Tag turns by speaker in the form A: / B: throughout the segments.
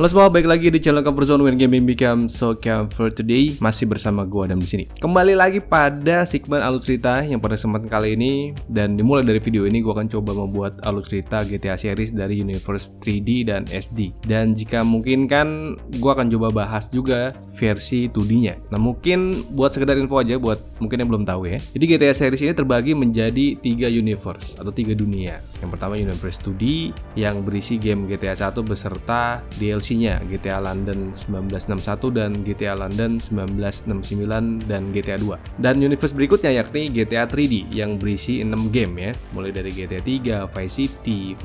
A: Halo semua, balik lagi di channel Comfort Zone when gaming becomes so comfort. Today masih bersama gue Adam di sini. Kembali lagi pada segmen alur cerita yang pada kesempatan kali ini, dan dimulai dari video ini gue akan coba membuat alur cerita GTA series dari universe 3D dan SD. Dan jika mungkin kan gue akan coba bahas juga versi 2D-nya. Nah, mungkin buat sekedar info aja buat mungkin yang belum tahu ya. Jadi GTA series ini terbagi menjadi 3 universe atau 3 dunia. Yang pertama universe 2D yang berisi game GTA 1 beserta DLC-nya GTA London 1961 dan GTA London 1969 dan GTA 2. Dan universe berikutnya yakni GTA 3D yang berisi 6 game ya, mulai dari GTA 3, Vice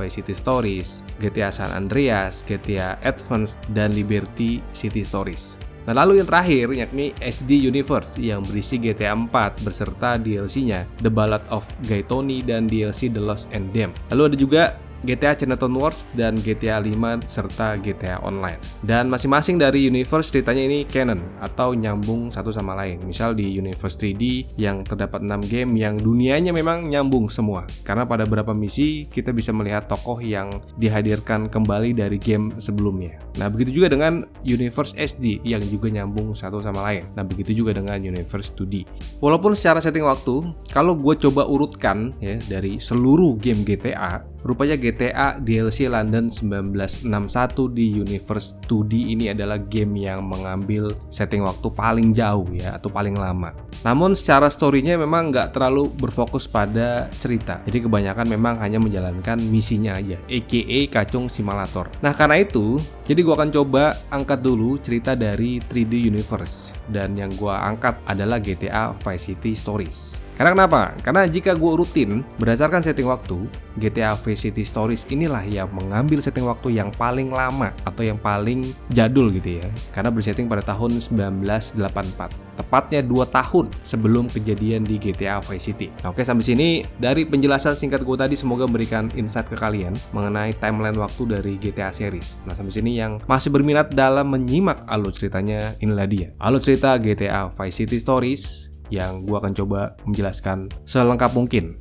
A: City Stories, GTA San Andreas, GTA Advance dan Liberty City Stories. Nah, lalu yang terakhir yakni SD Universe yang berisi GTA 4 beserta DLC-nya The Ballad of Gay Tony dan DLC The Lost and Damned. Lalu ada juga GTA Chinatown Wars dan GTA 5 serta GTA Online. Dan masing-masing dari universe ceritanya ini canon atau nyambung satu sama lain. Misal di universe 3D yang terdapat 6 game yang dunianya memang nyambung semua. Karena pada beberapa misi kita bisa melihat tokoh yang dihadirkan kembali dari game sebelumnya. Nah, begitu juga dengan universe SD yang juga nyambung satu sama lain. Nah, begitu juga dengan universe 2D. Walaupun secara setting waktu, kalau gue coba urutkan ya dari seluruh game GTA, rupanya GTA DLC London 1961 di universe 2D ini adalah game yang mengambil setting waktu paling jauh ya, atau paling lama. Namun secara story-nya memang nggak terlalu berfokus pada cerita. Jadi kebanyakan memang hanya menjalankan misinya aja, aka Kacung Simulator. Nah, karena itu, jadi gue akan coba angkat dulu cerita dari 3D Universe. Dan yang gue angkat adalah GTA Vice City Stories. Karena kenapa? Karena jika gue urutin berdasarkan setting waktu, GTA Vice City Stories inilah yang mengambil setting waktu yang paling lama atau yang paling jadul gitu ya. Karena bersetting pada tahun 1984. Tepatnya 2 tahun sebelum kejadian di GTA Vice City. Nah, oke, sampai sini dari penjelasan singkat gue tadi semoga memberikan insight ke kalian mengenai timeline waktu dari GTA series. Nah, sampai sini yang masih berminat dalam menyimak alur ceritanya, inilah dia. Alur cerita GTA Vice City Stories yang gue akan coba menjelaskan selengkap mungkin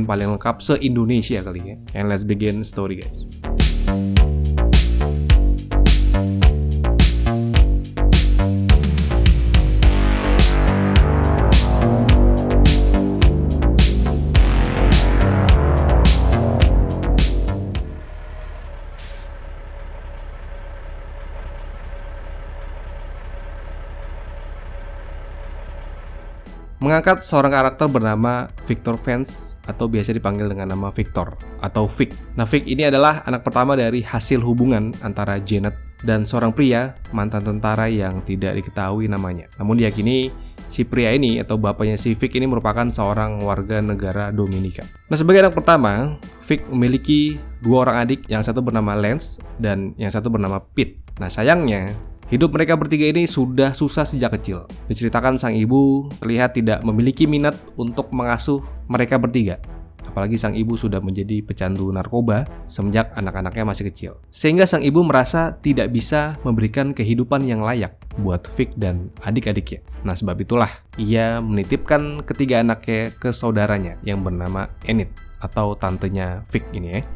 A: paling lengkap se-Indonesia kali ya. And let's begin story, guys. Mengangkat seorang karakter bernama Victor Vance atau biasa dipanggil dengan nama Victor atau Vic. Nah, Vic ini adalah anak pertama dari hasil hubungan antara Janet dan seorang pria mantan tentara yang tidak diketahui namanya. Namun diyakini si pria ini atau bapaknya si Vic ini merupakan seorang warga negara Dominika. Nah, sebagai anak pertama, Vic memiliki 2 orang adik, yang satu bernama Lance dan yang satu bernama Pete. Nah, sayangnya hidup mereka bertiga ini sudah susah sejak kecil. Diceritakan sang ibu terlihat tidak memiliki minat untuk mengasuh mereka bertiga. Apalagi sang ibu sudah menjadi pecandu narkoba semenjak anak-anaknya masih kecil. Sehingga sang ibu merasa tidak bisa memberikan kehidupan yang layak buat Vic dan adik-adiknya. Nah, sebab itulah ia menitipkan ketiga anaknya ke saudaranya yang bernama Enid atau tantenya Vic ini ya.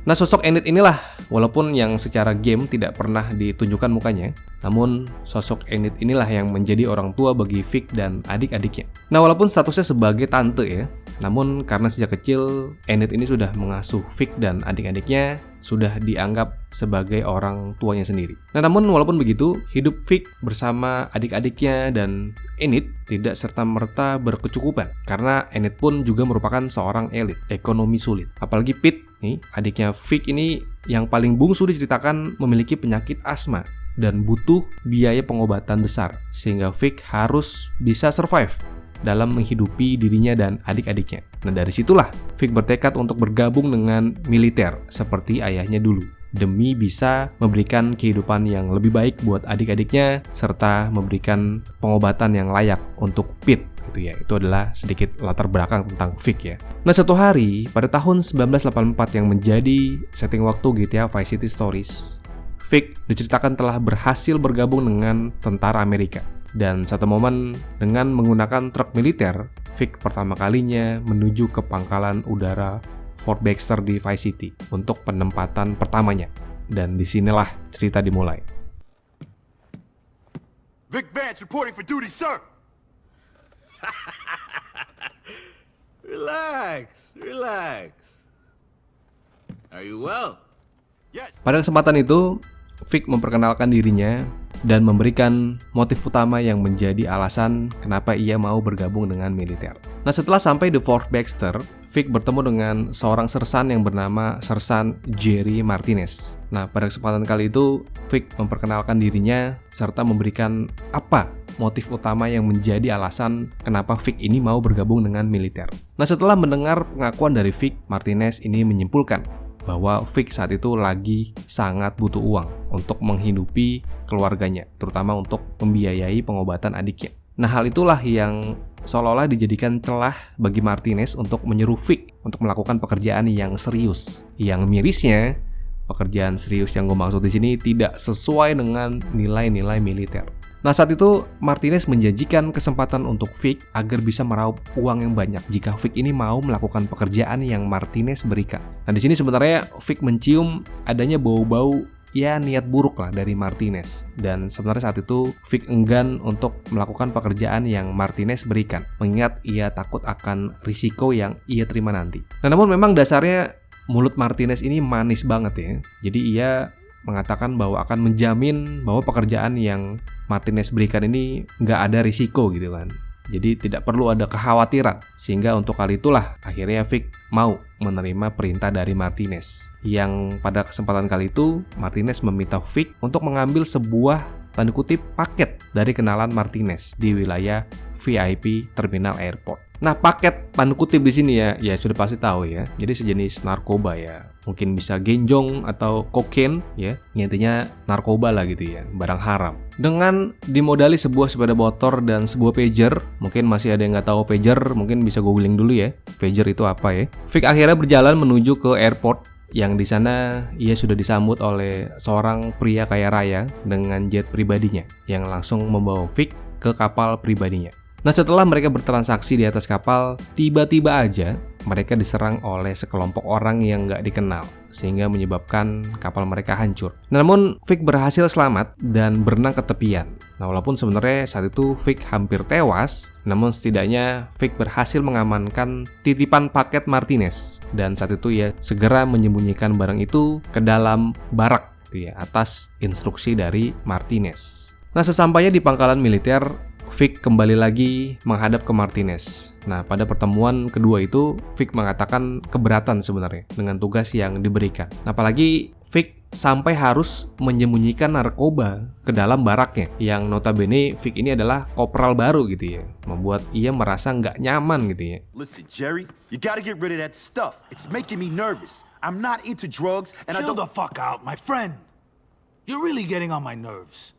A: Nah, sosok Enid inilah, walaupun yang secara game tidak pernah ditunjukkan mukanya, namun sosok Enid inilah yang menjadi orang tua bagi Vic dan adik-adiknya. Nah, walaupun statusnya sebagai tante ya, namun karena sejak kecil Enid ini sudah mengasuh Vic dan adik-adiknya, sudah dianggap sebagai orang tuanya sendiri. Nah, namun walaupun begitu, hidup Vic bersama adik-adiknya dan Enid tidak serta-merta berkecukupan, karena Enid pun juga merupakan seorang elit, ekonomi sulit. Apalagi Pete nih, adiknya Vic ini yang paling bungsu diceritakan memiliki penyakit asma dan butuh biaya pengobatan besar, sehingga Vic harus bisa survive dalam menghidupi dirinya dan adik-adiknya. Nah, dari situlah Vic bertekad untuk bergabung dengan militer seperti ayahnya dulu, demi bisa memberikan kehidupan yang lebih baik buat adik-adiknya serta memberikan pengobatan yang layak untuk Pete. Itu adalah sedikit latar belakang tentang Vic ya. Nah, suatu hari pada tahun 1984 yang menjadi setting waktu GTA Vice City Stories, Vic diceritakan telah berhasil bergabung dengan tentara Amerika. Dan satu momen dengan menggunakan truk militer, Vic pertama kalinya menuju ke pangkalan udara Fort Baxter di Vice City untuk penempatan pertamanya. Dan disinilah cerita dimulai.
B: Vic Vance reporting for duty, sir.
C: Relax. Are you well?
B: Yes.
A: Pada kesempatan itu, Vic memperkenalkan dirinya dan memberikan motif utama yang menjadi alasan kenapa ia mau bergabung dengan militer. Nah, setelah sampai di Fort Baxter, Vic bertemu dengan seorang sersan yang bernama Sersan Jerry Martinez. Nah, pada kesempatan kali itu, Vic memperkenalkan dirinya serta memberikan apa motif utama yang menjadi alasan kenapa Vic ini mau bergabung dengan militer. Nah, setelah mendengar pengakuan dari Vic, Martinez ini menyimpulkan bahwa Vic saat itu lagi sangat butuh uang untuk menghidupi keluarganya, terutama untuk membiayai pengobatan adiknya. Nah, hal itulah yang seolah-olah dijadikan celah bagi Martinez untuk menyuruh Vic untuk melakukan pekerjaan yang serius. Yang mirisnya, pekerjaan serius yang gue maksud di sini tidak sesuai dengan nilai-nilai militer. Nah, saat itu Martinez menjanjikan kesempatan untuk Vic agar bisa meraup uang yang banyak jika Vic ini mau melakukan pekerjaan yang Martinez berikan. Nah, di sini sebenarnya Vic mencium adanya bau-bau niat buruk lah dari Martinez. Dan sebenarnya saat itu Vic enggan untuk melakukan pekerjaan yang Martinez berikan, mengingat ia takut akan risiko yang ia terima nanti. Nah, namun memang dasarnya mulut Martinez ini manis banget ya. Jadi ia mengatakan bahwa akan menjamin bahwa pekerjaan yang Martinez berikan ini nggak ada risiko gitu kan. Jadi tidak perlu ada kekhawatiran. Sehingga untuk hal itulah akhirnya Vic mau menerima perintah dari Martinez. Yang pada kesempatan kali itu Martinez meminta Vic untuk mengambil sebuah tanda kutip paket dari kenalan Martinez di wilayah VIP Terminal Airport. Nah, paket tanda kutip di sini ya sudah pasti tahu ya. Jadi sejenis narkoba ya. Mungkin bisa genjong atau kokain ya. Intinya narkoba lah gitu ya, barang haram. Dengan dimodali sebuah sepeda motor dan sebuah pager. Mungkin masih ada yang nggak tahu pager, mungkin bisa googling dulu ya. Pager itu apa ya? Vic akhirnya berjalan menuju ke airport. Yang di sana ia sudah disambut oleh seorang pria kaya raya dengan jet pribadinya yang langsung membawa Vic ke kapal pribadinya. Nah, setelah mereka bertransaksi di atas kapal, tiba-tiba aja mereka diserang oleh sekelompok orang yang nggak dikenal, sehingga menyebabkan kapal mereka hancur. Namun, Vic berhasil selamat dan berenang ke tepian. Nah, walaupun sebenarnya saat itu Vic hampir tewas, namun setidaknya Vic berhasil mengamankan titipan paket Martinez. Dan saat itu ia segera menyembunyikan barang itu ke dalam barak ya, atas instruksi dari Martinez. Nah, sesampainya di pangkalan militer, Vic kembali lagi menghadap ke Martinez. Nah, pada pertemuan kedua itu, Vic mengatakan keberatan sebenarnya dengan tugas yang diberikan. Apalagi Vic sampai harus menyembunyikan narkoba ke dalam baraknya, yang notabene Vic ini adalah kopral baru gitu ya, membuat ia merasa nggak nyaman gitu ya.
B: Listen, Jerry, you gotta get rid of that stuff. It's making me nervous. I'm not into drugs, and
D: Chill the fuck out, my friend. You're really getting on my nerves.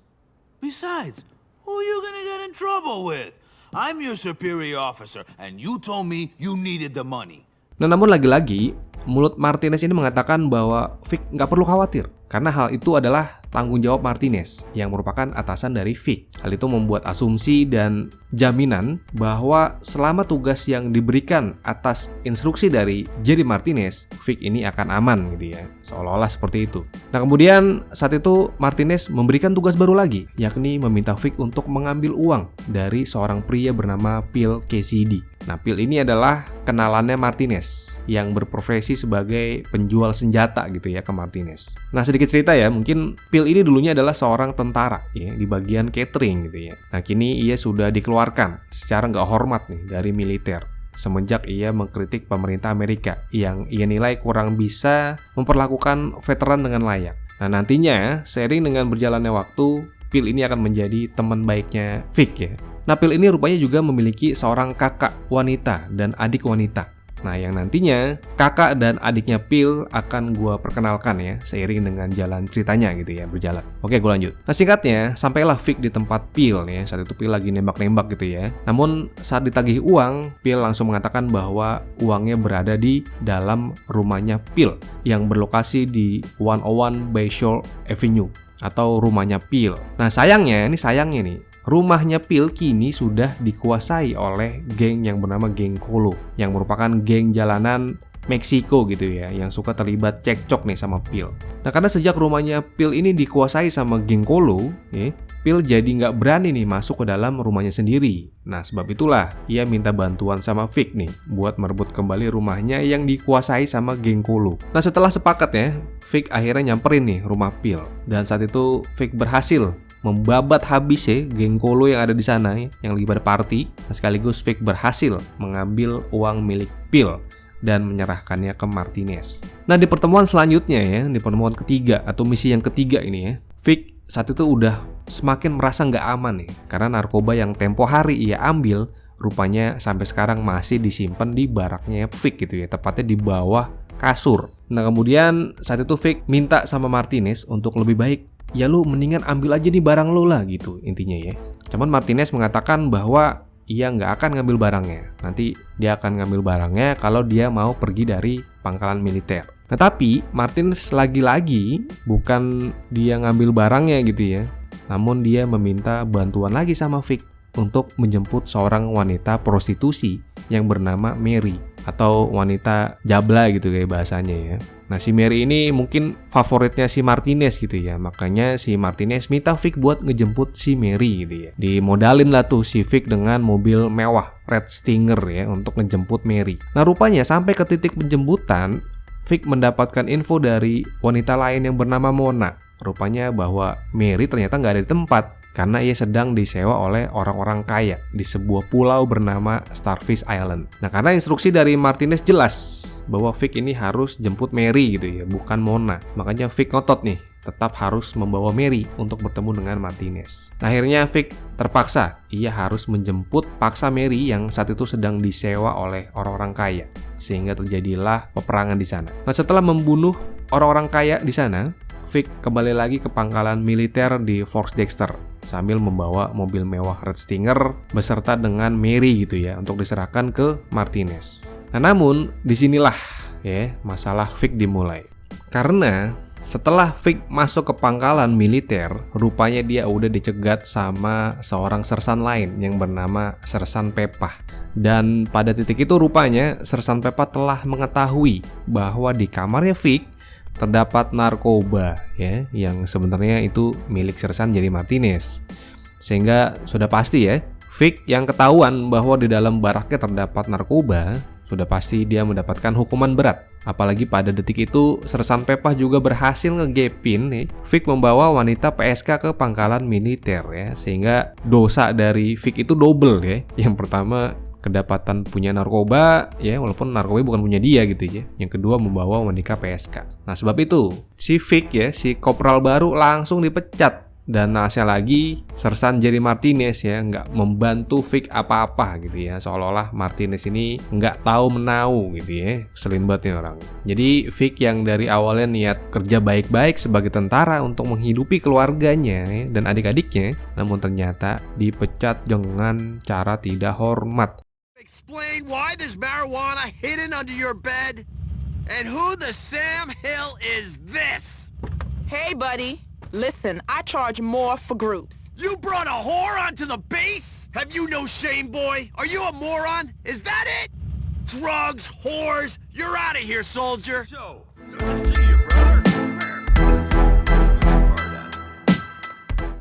D: Besides, who are you gonna get in trouble with? I'm your superior officer, and you told me you needed the money.
A: Nah, namun lagi-lagi, mulut Martinez ini mengatakan bahwa Vic nggak perlu khawatir, karena hal itu adalah tanggung jawab Martinez yang merupakan atasan dari Vic. Hal itu membuat asumsi dan jaminan bahwa selama tugas yang diberikan atas instruksi dari Jerry Martinez, Vic ini akan aman gitu ya, seolah-olah seperti itu. Nah, kemudian saat itu Martinez memberikan tugas baru lagi, yakni meminta Vic untuk mengambil uang dari seorang pria bernama Phil Cassidy. Nah, Phil ini adalah kenalannya Martinez yang berprofesi sebagai penjual senjata gitu ya ke Martinez. Nah, sedikit cerita ya, mungkin Phil ini dulunya adalah seorang tentara ya di bagian catering gitu ya. Nah, kini ia sudah dikeluarkan secara nggak hormat nih dari militer semenjak ia mengkritik pemerintah Amerika yang ia nilai kurang bisa memperlakukan veteran dengan layak. Nah, nantinya seiring dengan berjalannya waktu, Phil ini akan menjadi teman baiknya Vic ya. Nah, Phil ini rupanya juga memiliki seorang kakak wanita dan adik wanita. Nah, yang nantinya kakak dan adiknya Phil akan gue perkenalkan ya, seiring dengan jalan ceritanya gitu ya, berjalan. Oke, gue lanjut. Nah, singkatnya, sampailah Vic di tempat Phil ya. Saat itu Phil lagi nembak-nembak gitu ya. Namun, saat ditagih uang, Phil langsung mengatakan bahwa uangnya berada di dalam rumahnya Phil yang berlokasi di 101 Bayshore Avenue atau rumahnya Phil. Nah, sayangnya nih, rumahnya Phil kini sudah dikuasai oleh geng yang bernama geng Colo, yang merupakan geng jalanan Meksiko gitu ya, yang suka terlibat cekcok nih sama Phil. Nah, karena sejak rumahnya Phil ini dikuasai sama geng Colo, Phil jadi nggak berani nih masuk ke dalam rumahnya sendiri. Nah, sebab itulah ia minta bantuan sama Vic nih buat merebut kembali rumahnya yang dikuasai sama geng Kolo. Nah, setelah sepakat ya, Vic akhirnya nyamperin nih rumah Phil. Dan saat itu Vic berhasil membabat habis ya geng Kolo yang ada di sana ya, yang lagi pada party. Nah, sekaligus Vic berhasil mengambil uang milik Phil dan menyerahkannya ke Martinez. Nah, di pertemuan selanjutnya ya, di pertemuan ketiga atau misi yang ketiga ini ya, Vic saat itu udah semakin merasa nggak aman nih, karena narkoba yang tempo hari ia ambil rupanya sampai sekarang masih disimpan di baraknya Vic gitu ya, tepatnya di bawah kasur. Nah, kemudian saat itu Vic minta sama Martinez untuk lebih baik, ya lu mendingan ambil aja nih barang lo lah gitu intinya ya. Cuman Martinez mengatakan bahwa ia nggak akan ngambil barangnya. Nanti dia akan ngambil barangnya kalau dia mau pergi dari pangkalan militer. Nah, tapi Martinez lagi-lagi bukan dia ngambil barangnya gitu ya, namun dia meminta bantuan lagi sama Vic untuk menjemput seorang wanita prostitusi yang bernama Mary, atau wanita jabla gitu kayak bahasanya ya. Nah, si Mary ini mungkin favoritnya si Martinez gitu ya, makanya si Martinez minta Vic buat ngejemput si Mary gitu ya. Dimodalin lah tuh si Vic dengan mobil mewah Red Stinger ya untuk ngejemput Mary. Nah, rupanya sampai ke titik penjemputan, Vic mendapatkan info dari wanita lain yang bernama Mona. Rupanya bahwa Mary ternyata nggak ada di tempat karena ia sedang disewa oleh orang-orang kaya di sebuah pulau bernama Starfish Island. Nah, karena instruksi dari Martinez jelas bahwa Vic ini harus jemput Mary gitu ya, bukan Mona. Makanya Vic ngotot nih, tetap harus membawa Mary untuk bertemu dengan Martinez. Nah, akhirnya Vic terpaksa, ia harus menjemput paksa Mary yang saat itu sedang disewa oleh orang-orang kaya. Sehingga terjadilah peperangan di sana. Nah, setelah membunuh orang-orang kaya di sana, Vic kembali lagi ke pangkalan militer di Fort Dexter sambil membawa mobil mewah Red Stinger beserta dengan Mary gitu ya untuk diserahkan ke Martinez. Nah, namun disinilah ya masalah Vic dimulai. Karena setelah Vic masuk ke pangkalan militer, rupanya dia udah dicegat sama seorang sersan lain yang bernama Sersan Pepah. Dan pada titik itu rupanya Sersan Pepah telah mengetahui bahwa di kamarnya Vic terdapat narkoba ya, yang sebenarnya itu milik Sersan Jerry Martinez. Sehingga sudah pasti ya, Vic yang ketahuan bahwa di dalam baraknya terdapat narkoba, sudah pasti dia mendapatkan hukuman berat. Apalagi pada detik itu Sersan Pepah juga berhasil ngegepin nih Vic membawa wanita PSK ke pangkalan militer ya, sehingga dosa dari Vic itu double ya. Yang pertama kedapatan punya narkoba ya, walaupun narkoba bukan punya dia gitu ya. Yang kedua membawa wanita PSK. Nah, sebab itu si Vic ya, si kopral baru langsung dipecat. Dan nasnya lagi Sersan Jerry Martinez ya nggak membantu Vic apa-apa gitu ya, seolah-olah Martinez ini nggak tahu menau gitu ya. Selin banget nih orang. Jadi Vic yang dari awalnya niat kerja baik-baik sebagai tentara untuk menghidupi keluarganya ya, dan adik-adiknya, namun ternyata dipecat dengan cara tidak hormat.
E: Explain why there's marijuana hidden under your bed? And who the Sam Hill is this?
F: Hey, buddy. Listen, I charge more for groups.
E: You brought a whore onto the base? Have you no shame, boy? Are you a moron? Is that it? Drugs, whores, you're out of here, soldier.
C: So, good to see you, brother.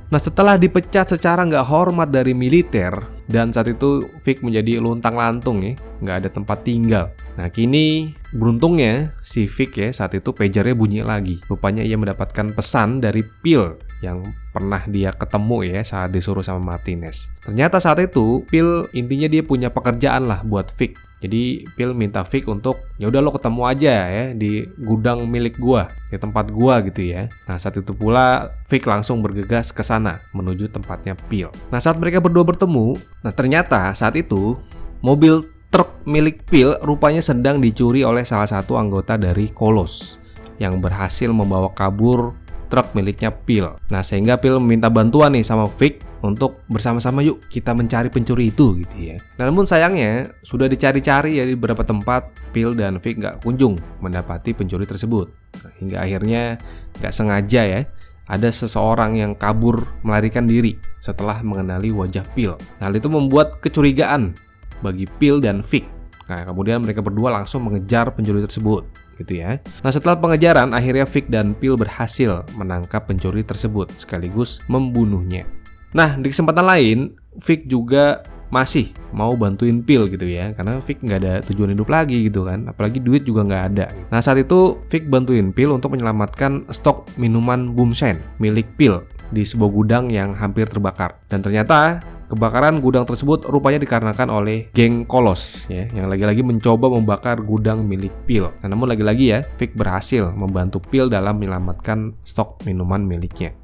A: Nah, setelah dipecat secara nggak hormat dari militer, dan saat itu Vic menjadi luntang-lantung ya, nggak ada tempat tinggal. Nah, kini beruntungnya si Vic ya saat itu pagernya bunyi lagi. Rupanya ia mendapatkan pesan dari Phil yang pernah dia ketemu ya saat disuruh sama Martinez. Ternyata saat itu Phil intinya dia punya pekerjaan lah buat Vic. Jadi Phil minta Vic untuk ya udah lo ketemu aja ya di gudang milik gua, di tempat gua gitu ya. Nah, saat itu pula Vic langsung bergegas ke sana menuju tempatnya Phil. Nah, saat mereka berdua bertemu, nah ternyata saat itu mobil truk milik Phil rupanya sedang dicuri oleh salah satu anggota dari Kolos yang berhasil membawa kabur truk miliknya Phil. Nah, sehingga Phil meminta bantuan nih sama Vic untuk bersama-sama yuk kita mencari pencuri itu gitu ya. Nah, namun sayangnya sudah dicari-cari ya di beberapa tempat, Phil dan Vic nggak kunjung mendapati pencuri tersebut. Nah, hingga akhirnya nggak sengaja ya ada seseorang yang kabur melarikan diri setelah mengenali wajah Phil. Nah, hal itu membuat kecurigaan bagi Phil dan Vic. Nah, kemudian mereka berdua langsung mengejar pencuri tersebut gitu ya. Nah, setelah pengejaran akhirnya Vic dan Phil berhasil menangkap pencuri tersebut sekaligus membunuhnya. Nah, di kesempatan lain, Vic juga masih mau bantuin Phil gitu ya, karena Vic nggak ada tujuan hidup lagi gitu kan, apalagi duit juga nggak ada. Nah, saat itu Vic bantuin Phil untuk menyelamatkan stok minuman Bumsen milik Phil di sebuah gudang yang hampir terbakar. Dan ternyata kebakaran gudang tersebut rupanya dikarenakan oleh geng Kolos ya, yang lagi-lagi mencoba membakar gudang milik Phil. Nah, namun lagi-lagi ya, Vic berhasil membantu Phil dalam menyelamatkan stok minuman miliknya.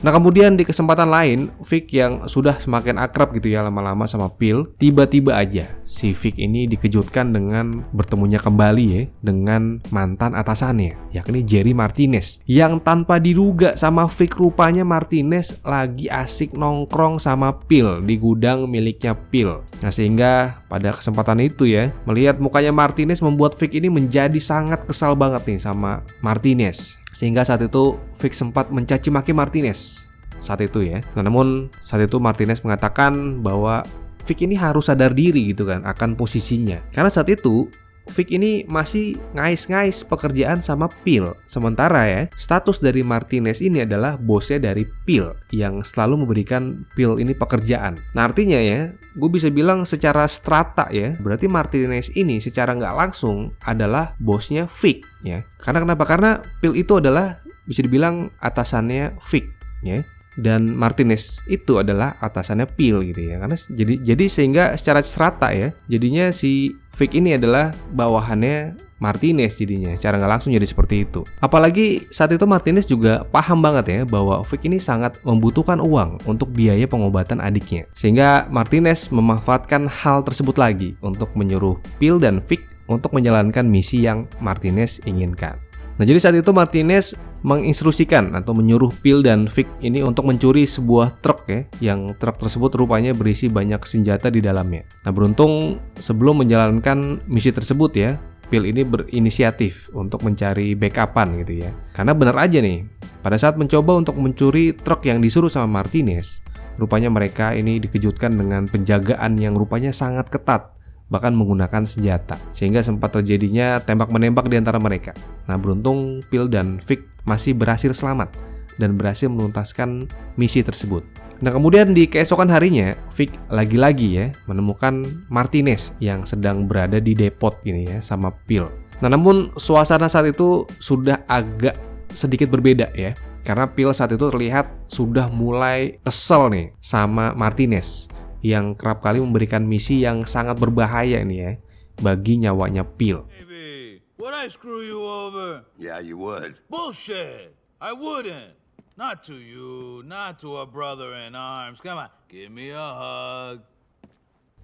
A: Nah, kemudian di kesempatan lain, Vic yang sudah semakin akrab gitu ya lama-lama sama Phil, tiba-tiba aja si Vic ini dikejutkan dengan bertemunya kembali ya dengan mantan atasannya, yakni Jerry Martinez, yang tanpa diduga sama Vic rupanya Martinez lagi asik nongkrong sama Phil di gudang miliknya Phil. Nah, sehingga pada kesempatan itu ya, melihat mukanya Martinez membuat Vic ini menjadi sangat kesal banget nih sama Martinez. Sehingga saat itu Vic sempat mencaci maki Martinez saat itu ya. Nah, namun saat itu Martinez mengatakan bahwa Vic ini harus sadar diri gitu kan akan posisinya. Karena saat itu Vic ini masih ngais-ngais pekerjaan sama Phil. Sementara ya, status dari Martinez ini adalah bosnya dari Phil yang selalu memberikan Phil ini pekerjaan. Nah, artinya ya, gue bisa bilang secara strata ya, berarti Martinez ini secara nggak langsung adalah bosnya Vic ya. Karena kenapa? Karena Phil itu adalah bisa dibilang atasannya Vic ya. Dan Martinez itu adalah atasannya Phil gitu ya. Karena jadi sehingga secara serata ya, jadinya si Vic ini adalah bawahannya Martinez jadinya. Secara nggak langsung jadi seperti itu. Apalagi saat itu Martinez juga paham banget ya bahwa Vic ini sangat membutuhkan uang untuk biaya pengobatan adiknya. Sehingga Martinez memanfaatkan hal tersebut lagi untuk menyuruh Phil dan Vic untuk menjalankan misi yang Martinez inginkan. Nah, jadi saat itu Martinez menginstruksikan atau menyuruh Phil dan Vic ini untuk mencuri sebuah truk ya, yang truk tersebut rupanya berisi banyak senjata di dalamnya. Nah, beruntung sebelum menjalankan misi tersebut ya, Phil ini berinisiatif untuk mencari backupan gitu ya. Karena benar aja nih, pada saat mencoba untuk mencuri truk yang disuruh sama Martinez, rupanya mereka ini dikejutkan dengan penjagaan yang rupanya sangat ketat, bahkan menggunakan senjata, sehingga sempat terjadinya tembak-menembak di antara mereka. Nah, beruntung Phil dan Vic masih berhasil selamat dan berhasil menuntaskan misi tersebut. Nah, kemudian di keesokan harinya, Vic lagi-lagi ya menemukan Martinez yang sedang berada di depot ini ya sama Phil. Nah, namun suasana saat itu sudah agak sedikit berbeda ya, karena Phil saat itu terlihat sudah mulai kesel nih sama Martinez yang kerap kali memberikan misi yang sangat berbahaya nih ya bagi nyawanya Phil.
D: Baby, would I screw you over?
B: Yeah, you would.
D: Bullshit! I wouldn't. Not to you, not to a brother in arms. Come on, give me a hug.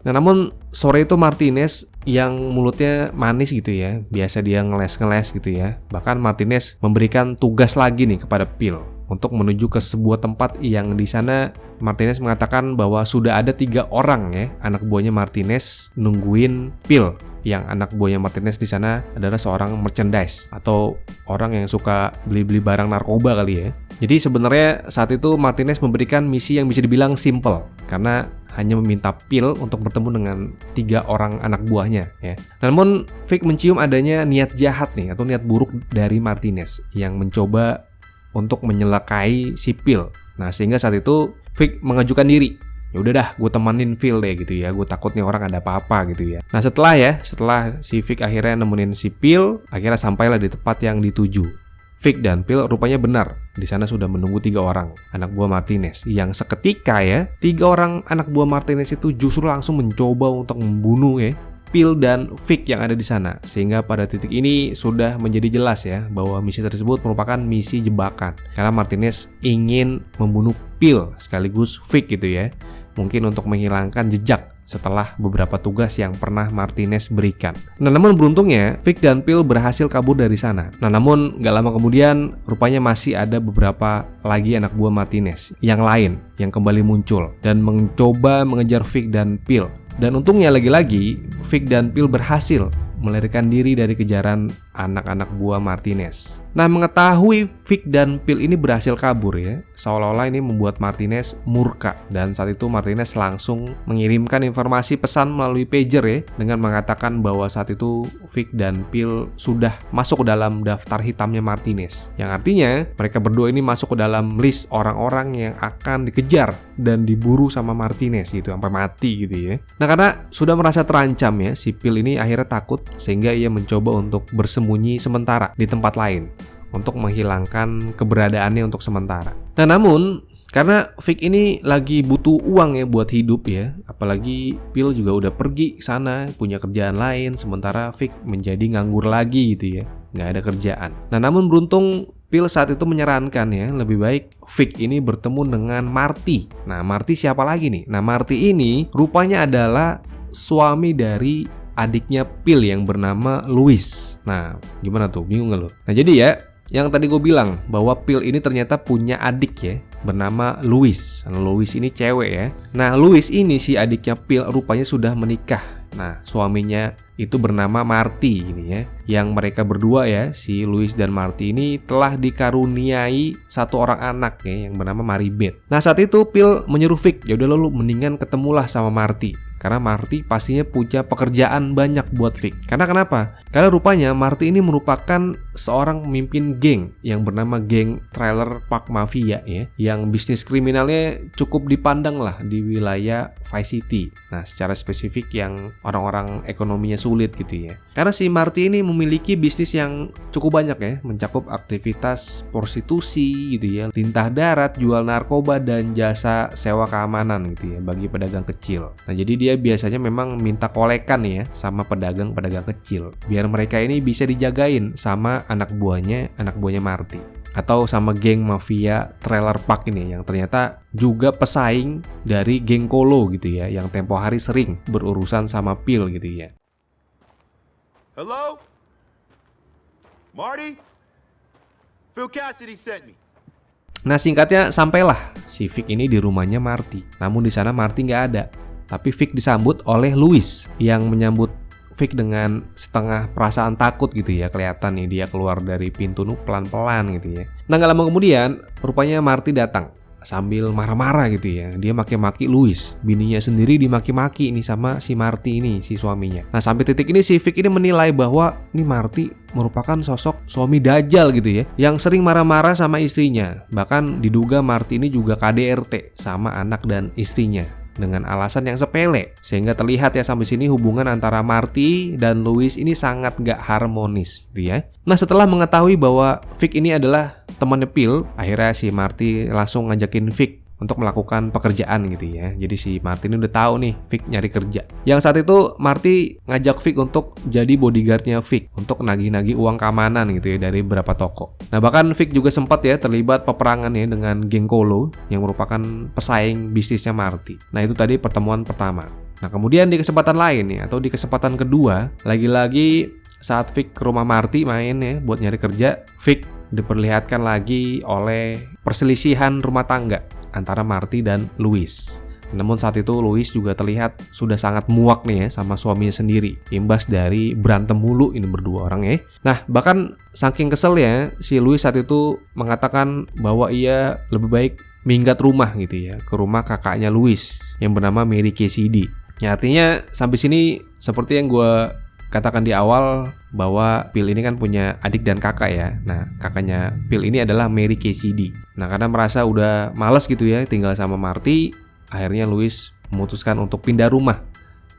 A: Nah, namun sore itu Martinez yang mulutnya manis gitu ya, biasa dia ngeles-ngeles gitu ya. Bahkan Martinez memberikan tugas lagi nih kepada Phil untuk menuju ke sebuah tempat yang di sana Martinez mengatakan bahwa sudah ada 3 orang ya anak buahnya Martinez nungguin Phil. Yang anak buahnya Martinez di sana adalah seorang merchandise atau orang yang suka beli-beli barang narkoba kali ya. Jadi sebenarnya saat itu Martinez memberikan misi yang bisa dibilang simple karena hanya meminta Phil untuk bertemu dengan 3 orang anak buahnya ya. Namun Vic mencium adanya niat jahat nih atau niat buruk dari Martinez yang mencoba untuk menyelakai si Phil. Nah, sehingga saat itu Vic mengajukan diri. Ya udah dah, gue temenin Phil deh gitu ya. Gue takut nih orang ada apa-apa gitu ya. Nah, setelah si Vic akhirnya nemenin si Phil, akhirnya sampailah di tempat yang dituju. Vic dan Phil rupanya benar. Di sana sudah menunggu 3 orang anak buah Martinez. Yang seketika ya, 3 orang anak buah Martinez itu justru langsung mencoba untuk membunuh ya Phil dan Vic yang ada di sana. Sehingga pada titik ini sudah menjadi jelas ya bahwa misi tersebut merupakan misi jebakan. Karena Martinez ingin membunuh Phil sekaligus Vic gitu ya. Mungkin untuk menghilangkan jejak setelah beberapa tugas yang pernah Martinez berikan. Nah, namun beruntungnya Vic dan Phil berhasil kabur dari sana. Nah, namun gak lama kemudian rupanya masih ada beberapa lagi anak buah Martinez yang lain yang kembali muncul dan mencoba mengejar Vic dan Phil. Dan untungnya lagi-lagi Vic dan Phil berhasil melarikan diri dari kejaran anak-anak buah Martinez. Nah, mengetahui Vic dan Phil ini berhasil kabur ya, seolah-olah ini membuat Martinez murka. Dan saat itu Martinez langsung mengirimkan informasi pesan melalui pager ya, dengan mengatakan bahwa saat itu Vic dan Phil sudah masuk ke dalam daftar hitamnya Martinez. Yang artinya mereka berdua ini masuk ke dalam list orang-orang yang akan dikejar dan diburu sama Martinez gitu sampai mati gitu ya. Nah, karena sudah merasa terancam ya, si Phil ini akhirnya takut sehingga ia mencoba untuk bersembunyi sementara di tempat lain untuk menghilangkan keberadaannya untuk sementara. Nah, namun karena Vic ini lagi butuh uang ya buat hidup ya, apalagi Phil juga udah pergi sana punya kerjaan lain, sementara Vic menjadi nganggur lagi gitu ya, nggak ada kerjaan. Nah, namun beruntung Phil saat itu menyarankan ya, lebih baik Vic ini bertemu dengan Marty. Nah, Marty siapa lagi nih? Nah, Marty ini rupanya adalah suami dari adiknya Phil yang bernama Louis. Nah, gimana tuh? Bingung gak lo? Nah, jadi ya, yang tadi gue bilang bahwa Phil ini ternyata punya adik ya, bernama Louis. Nah, Louis ini cewek ya. Nah, Louis ini si adiknya Phil rupanya sudah menikah. Nah, suaminya itu bernama Marty ini ya. Yang mereka berdua ya, si Louis dan Marty ini telah dikaruniai satu orang anak ya, yang bernama Maribeth. Nah, saat itu Phil menyuruh Vic, ya udah lu mendingan ketemulah sama Marty. Karena Marty pastinya punya pekerjaan banyak buat Vic. Karena kenapa? Karena rupanya Marty ini merupakan seorang pemimpin geng yang bernama geng Trailer Park Mafia ya, yang bisnis kriminalnya cukup dipandang lah di wilayah Vice City. Nah, secara spesifik yang orang-orang ekonominya sulit gitu ya. Karena si Marty ini memiliki bisnis yang cukup banyak ya, mencakup aktivitas prostitusi gitu ya, lintah darat, jual narkoba, dan jasa sewa keamanan gitu ya bagi pedagang kecil. Nah, jadi dia biasanya memang minta kolekan ya sama pedagang-pedagang kecil biar mereka ini bisa dijagain sama anak buahnya Marty, atau sama geng mafia Trailer Park ini yang ternyata juga pesaing dari geng Kolo gitu ya, yang tempo hari sering berurusan sama Phil gitu ya.
B: Hello? Marty? Phil Cassidy sent me.
A: Nah, singkatnya sampailah si Vic ini di rumahnya Marty. Namun di sana Marty nggak ada. Tapi Vic disambut oleh Louis yang menyambut Vic dengan setengah perasaan takut gitu ya. Kelihatan nih dia keluar dari pintu pelan-pelan gitu ya. Nah, gak lama kemudian rupanya Marty datang sambil marah-marah gitu ya. Dia maki-maki Louis, bininya sendiri dimaki-maki ini sama si Marty ini, si suaminya. Nah, sampai titik ini si Vic ini menilai bahwa ini Marty merupakan sosok suami dajal gitu ya, yang sering marah-marah sama istrinya. Bahkan diduga Marty ini juga KDRT sama anak dan istrinya dengan alasan yang sepele, sehingga terlihat ya sampai sini hubungan antara Marty dan Louis ini sangat gak harmonis gitu ya. Nah, setelah mengetahui bahwa Vic ini adalah temannya Phil, akhirnya si Marty langsung ngajakin Vic untuk melakukan pekerjaan gitu ya. Jadi si Marty ini udah tahu nih Vic nyari kerja. Yang saat itu Marty ngajak Vic untuk jadi bodyguardnya Vic untuk nagih-nagih uang keamanan gitu ya dari beberapa toko. Nah, bahkan Vic juga sempat ya terlibat peperangan ya dengan geng Kolo yang merupakan pesaing bisnisnya Marty. Nah, itu tadi pertemuan pertama. Nah, kemudian di kesempatan lain ya, atau di kesempatan kedua, lagi-lagi saat Vic ke rumah Marty main ya buat nyari kerja, Vic diperlihatkan lagi oleh perselisihan rumah tangga antara Marty dan Louis. Namun saat itu Louis juga terlihat sudah sangat muak nih ya sama suaminya sendiri, imbas dari berantem mulu ini berdua orang ya. Nah, bahkan saking keselnya si Louis saat itu mengatakan bahwa ia lebih baik minggat rumah gitu ya, ke rumah kakaknya Louis yang bernama Mary Cassidy. Ya, artinya sampai sini seperti yang gue katakan di awal bahwa Phil ini kan punya adik dan kakak ya. Nah, kakaknya Phil ini adalah Mary Cassidy. Nah, karena merasa udah malas gitu ya tinggal sama Marty, akhirnya Louis memutuskan untuk pindah rumah,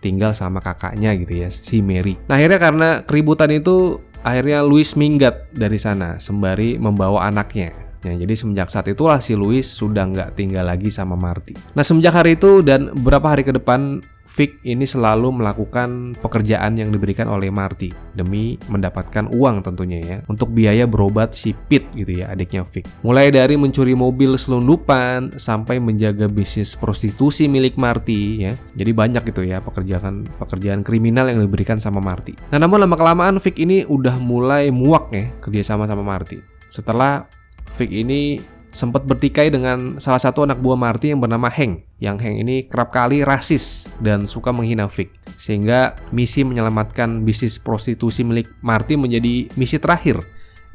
A: tinggal sama kakaknya gitu ya, si Mary. Nah, akhirnya karena keributan itu, akhirnya Louis minggat dari sana sembari membawa anaknya. Nah, jadi semenjak saat itulah si Louis sudah nggak tinggal lagi sama Marty. Nah, semenjak hari itu dan beberapa hari ke depan, Vic ini selalu melakukan pekerjaan yang diberikan oleh Marty demi mendapatkan uang tentunya ya, untuk biaya berobat si Pete gitu ya, adiknya Vic. Mulai dari mencuri mobil selundupan sampai menjaga bisnis prostitusi milik Marty ya. Jadi banyak gitu ya pekerjaan kriminal yang diberikan sama Marty. Nah, namun lama-kelamaan Vic ini udah mulai muak ya kerja sama Marty. Setelah Vic ini sempat bertikai dengan salah satu anak buah Marty yang bernama Hank. Yang Hank ini kerap kali rasis dan suka menghina Vic. Sehingga misi menyelamatkan bisnis prostitusi milik Marty menjadi misi terakhir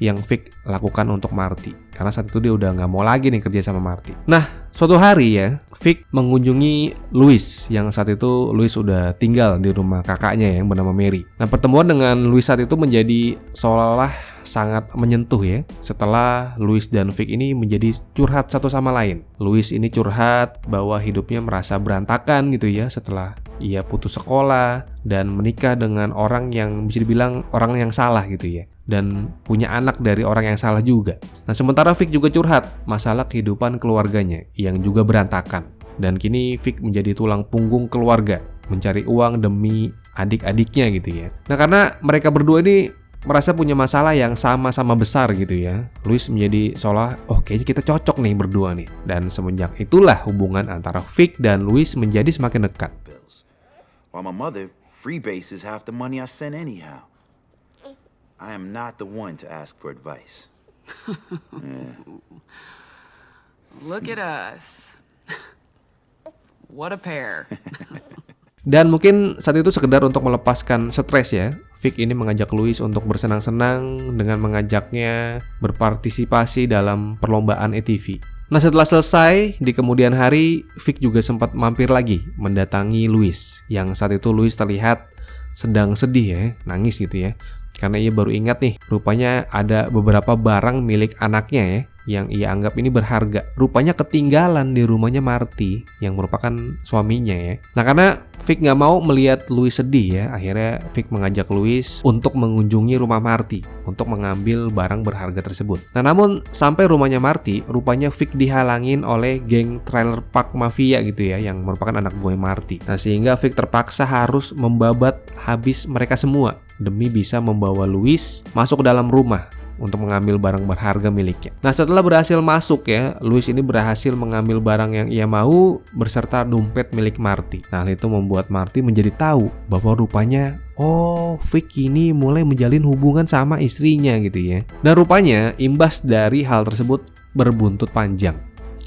A: yang Vic lakukan untuk Marty. Karena saat itu dia udah nggak mau lagi nih kerja sama Marty. Nah, suatu hari ya, Vic mengunjungi Louis yang saat itu Louis udah tinggal di rumah kakaknya yang bernama Mary. Nah, pertemuan dengan Louis saat itu menjadi seolah-olah sangat menyentuh ya. Setelah Louis dan Vic ini menjadi curhat satu sama lain. Louis ini curhat bahwa hidupnya merasa berantakan gitu ya setelah ia putus sekolah dan menikah dengan orang yang bisa dibilang orang yang salah gitu ya. Dan punya anak dari orang yang salah juga. Nah, sementara Vic juga curhat masalah kehidupan keluarganya yang juga berantakan. Dan kini Vic menjadi tulang punggung keluarga, mencari uang demi adik-adiknya gitu ya. Nah, karena mereka berdua ini merasa punya masalah yang sama-sama besar gitu ya. Louis menjadi seolah, kayaknya kita cocok nih berdua nih. Dan semenjak itulah hubungan antara Vic dan Louis menjadi semakin dekat.
B: While my mother freebases half the money I send anyhow. I am not the one to ask for advice.
G: Look at us. What a pair.
A: Dan mungkin saat itu sekedar untuk melepaskan stres ya, Vic ini mengajak Louis untuk bersenang-senang dengan mengajaknya berpartisipasi dalam perlombaan ATV. Nah, setelah selesai, di kemudian hari, Vic juga sempat mampir lagi mendatangi Louis, yang saat itu Louis terlihat sedang sedih ya, nangis gitu ya. Karena ia baru ingat nih, rupanya ada beberapa barang milik anaknya ya, yang ia anggap ini berharga. Rupanya ketinggalan di rumahnya Marty, yang merupakan suaminya ya. Nah, karena Vic nggak mau melihat Louis sedih ya, akhirnya Vic mengajak Louis untuk mengunjungi rumah Marty, untuk mengambil barang berharga tersebut. Nah, namun sampai rumahnya Marty, rupanya Vic dihalangin oleh geng Trailer Park Mafia gitu ya, yang merupakan anak buah Marty. Nah, sehingga Vic terpaksa harus membabat habis mereka semua demi bisa membawa Louis masuk ke dalam rumah untuk mengambil barang berharga miliknya. Nah, setelah berhasil masuk ya, Louis ini berhasil mengambil barang yang ia mau beserta dompet milik Marty. Nah, hal itu membuat Marty menjadi tahu bahwa rupanya Vic ini mulai menjalin hubungan sama istrinya gitu ya. Dan rupanya imbas dari hal tersebut berbuntut panjang.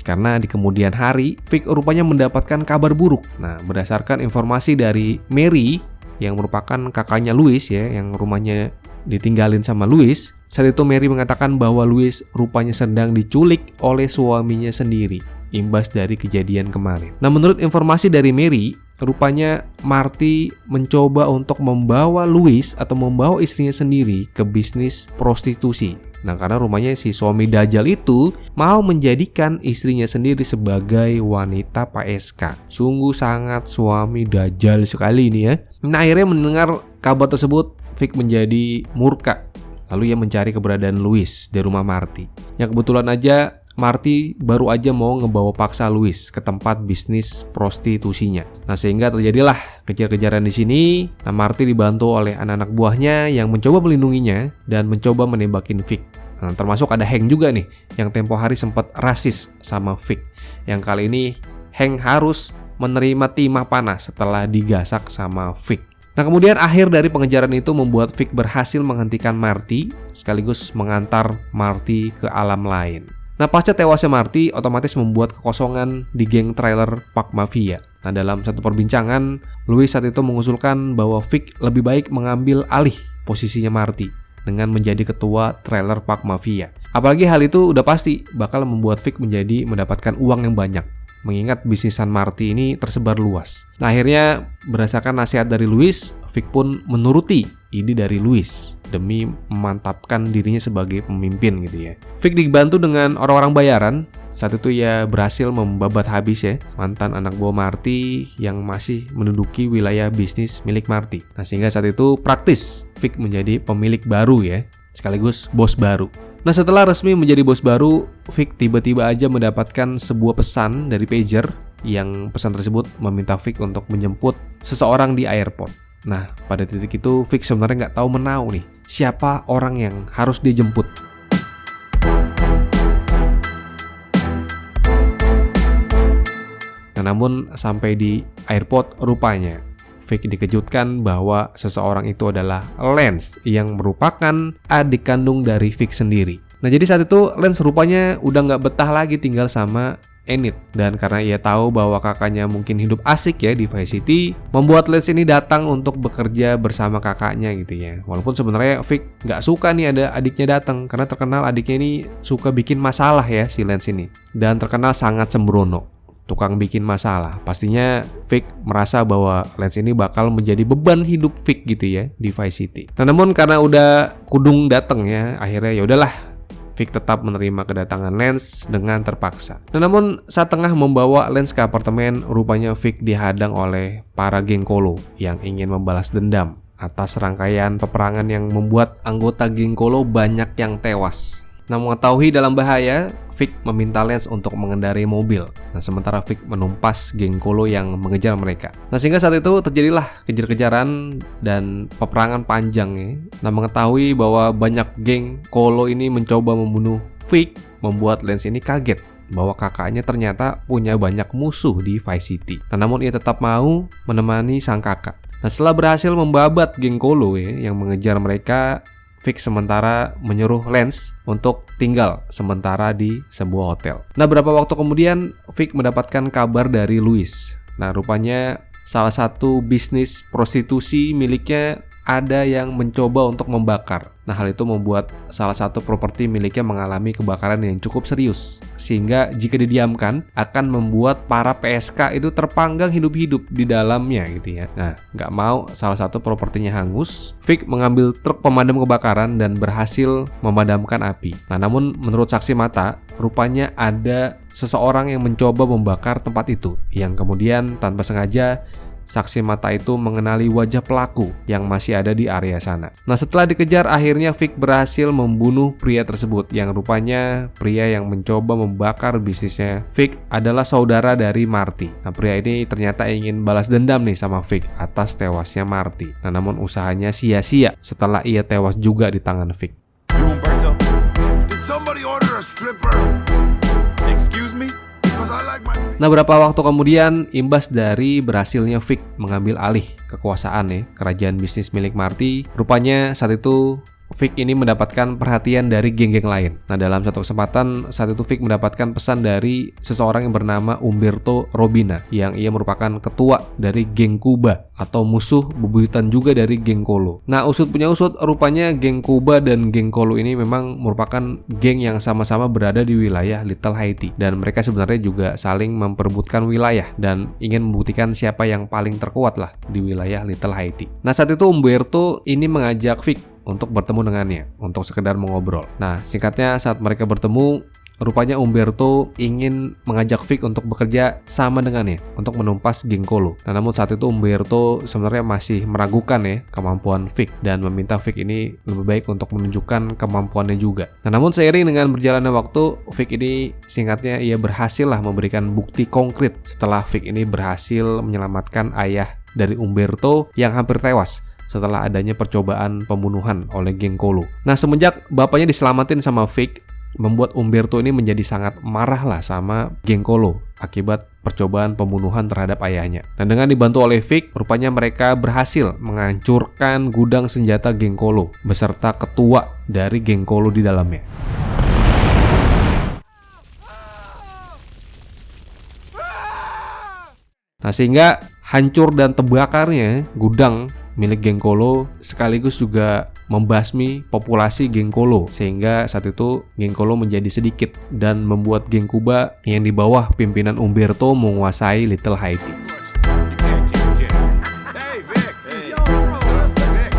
A: Karena di kemudian hari, Vic rupanya mendapatkan kabar buruk. Nah, berdasarkan informasi dari Mary yang merupakan kakaknya Louis ya, yang rumahnya ditinggalin sama Louis. Saat itu Mary mengatakan bahwa Louis rupanya sedang diculik oleh suaminya sendiri imbas dari kejadian kemarin. Nah, menurut informasi dari Mary, rupanya Marty mencoba untuk membawa Louis atau membawa istrinya sendiri ke bisnis prostitusi. Nah, karena rumahnya si suami Dajjal itu mau menjadikan istrinya sendiri sebagai wanita PSK. Sungguh sangat suami Dajjal sekali ini ya. Nah, akhirnya mendengar kabar tersebut, Vic menjadi murka. Lalu ia mencari keberadaan Louis di rumah Marty. Yang kebetulan aja Marty baru aja mau ngebawa paksa Louis ke tempat bisnis prostitusinya. Nah, sehingga terjadilah kejar-kejaran di sini. Nah, Marty dibantu oleh anak-anak buahnya yang mencoba melindunginya dan mencoba menembakin Vic. Nah, termasuk ada Hank juga nih yang tempo hari sempat rasis sama Vic. Yang kali ini Hank harus menerima timah panas setelah digasak sama Vic. Nah, kemudian akhir dari pengejaran itu membuat Vic berhasil menghentikan Marty sekaligus mengantar Marty ke alam lain. Nah, pasca tewasnya Marty otomatis membuat kekosongan di geng Trailer Park Mafia. Nah, dalam satu perbincangan, Louis saat itu mengusulkan bahwa Vic lebih baik mengambil alih posisinya Marty dengan menjadi ketua Trailer Park Mafia. Apalagi hal itu udah pasti bakal membuat Vic menjadi mendapatkan uang yang banyak, mengingat bisnisan Marty ini tersebar luas. Nah, akhirnya berdasarkan nasihat dari Louis, Vic pun menuruti ide dari Louis demi memantapkan dirinya sebagai pemimpin gitu ya. Vic dibantu dengan orang-orang bayaran. Saat itu ia berhasil membabat habis ya mantan anak buah Marty yang masih menduduki wilayah bisnis milik Marty. Nah, sehingga saat itu praktis Vic menjadi pemilik baru ya, sekaligus bos baru. Nah, setelah resmi menjadi bos baru, Vic tiba-tiba aja mendapatkan sebuah pesan dari pager yang pesan tersebut meminta Vic untuk menjemput seseorang di airport. Nah, pada titik itu Vic sebenarnya nggak tahu menau nih siapa orang yang harus dijemput. Nah, namun sampai di airport rupanya Vic dikejutkan bahwa seseorang itu adalah Lance yang merupakan adik kandung dari Vic sendiri. Nah jadi saat itu Lance rupanya udah nggak betah lagi tinggal sama Enid, dan karena ia tahu bahwa kakaknya mungkin hidup asik ya di Vice City, membuat Lance ini datang untuk bekerja bersama kakaknya gitu ya. Walaupun sebenarnya Vic nggak suka nih ada adiknya datang, karena terkenal adiknya ini suka bikin masalah ya si Lance ini, dan terkenal sangat sembrono, tukang bikin masalah. Pastinya Vic merasa bahwa Lance ini bakal menjadi beban hidup Vic gitu ya di Vice City. Nah namun karena udah kudung datang ya, akhirnya ya udahlah, Vic tetap menerima kedatangan Lance dengan terpaksa. Nah, namun saat tengah membawa Lance ke apartemen, rupanya Vic dihadang oleh para geng Kolo yang ingin membalas dendam atas rangkaian peperangan yang membuat anggota geng Kolo banyak yang tewas. Nah, mengetahui dalam bahaya, Vic meminta Lance untuk mengendarai mobil. Nah, sementara Vic menumpas geng Kolo yang mengejar mereka. Nah, sehingga saat itu terjadilah kejar-kejaran dan peperangan panjang ya. Nah, mengetahui bahwa banyak geng Kolo ini mencoba membunuh Vic, membuat Lance ini kaget bahwa kakaknya ternyata punya banyak musuh di Vice City. Nah, namun ia tetap mau menemani sang kakak. Nah, setelah berhasil membabat geng Kolo ya, yang mengejar mereka, Vic sementara menyuruh Lance untuk tinggal sementara di sebuah hotel. Nah, beberapa waktu kemudian Vic mendapatkan kabar dari Louis. Nah, rupanya salah satu bisnis prostitusi miliknya ada yang mencoba untuk membakar. Nah, hal itu membuat salah satu properti miliknya mengalami kebakaran yang cukup serius, sehingga jika didiamkan akan membuat para PSK itu terpanggang hidup-hidup di dalamnya gitu ya. Nah, nggak mau salah satu propertinya hangus, Vic mengambil truk pemadam kebakaran dan berhasil memadamkan api. Nah, namun menurut saksi mata, rupanya ada seseorang yang mencoba membakar tempat itu, yang kemudian tanpa sengaja saksi mata itu mengenali wajah pelaku yang masih ada di area sana. Nah, setelah dikejar, akhirnya Vic berhasil membunuh pria tersebut, yang rupanya pria yang mencoba membakar bisnisnya Vic adalah saudara dari Marty. Nah, pria ini ternyata ingin balas dendam nih sama Vic atas tewasnya Marty. Nah, namun usahanya sia-sia setelah ia tewas juga di tangan Vic.
C: You Umberto? Did somebody order a stripper? Excuse me? Because I like my...
A: Nah, beberapa waktu kemudian, imbas dari berhasilnya Vic mengambil alih kekuasaan ya, kerajaan bisnis milik Marty, rupanya saat itu Vic ini mendapatkan perhatian dari geng-geng lain. Nah, dalam satu kesempatan saat itu Vic mendapatkan pesan dari seseorang yang bernama Umberto Robina, yang ia merupakan ketua dari geng Cuba atau musuh bebuyutan juga dari geng Kolo. Nah, usut punya usut, rupanya geng Cuba dan geng Kolo ini memang merupakan geng yang sama-sama berada di wilayah Little Haiti, dan mereka sebenarnya juga saling memperebutkan wilayah dan ingin membuktikan siapa yang paling terkuat lah di wilayah Little Haiti. Nah, saat itu Umberto ini mengajak Vic untuk bertemu dengannya, untuk sekedar mengobrol. Nah, singkatnya saat mereka bertemu, rupanya Umberto ingin mengajak Vic untuk bekerja sama dengannya, untuk menumpas geng Kolo. Nah, namun saat itu Umberto sebenarnya masih meragukan ya kemampuan Vic, dan meminta Vic ini lebih baik untuk menunjukkan kemampuannya juga. Nah, namun seiring dengan berjalannya waktu, Vic ini singkatnya ia berhasil lah memberikan bukti konkret setelah Vic ini berhasil menyelamatkan ayah dari Umberto yang hampir tewas setelah adanya percobaan pembunuhan oleh geng Kolo. Nah, semenjak bapaknya diselamatin sama Vic, membuat Umberto ini menjadi sangat marah lah sama geng Kolo akibat percobaan pembunuhan terhadap ayahnya. Dan dengan dibantu oleh Vic, rupanya mereka berhasil menghancurkan gudang senjata geng Kolo beserta ketua dari geng Kolo di dalamnya. Nah, sehingga hancur dan terbakarnya gudang milik geng Kolo sekaligus juga membasmi populasi geng Kolo, sehingga saat itu geng Kolo menjadi sedikit dan membuat geng Cuba yang di bawah pimpinan Umberto menguasai Little Haiti.
C: You can't kick. Hey, Vic. Hey. Yo, bro. What's up, Vic?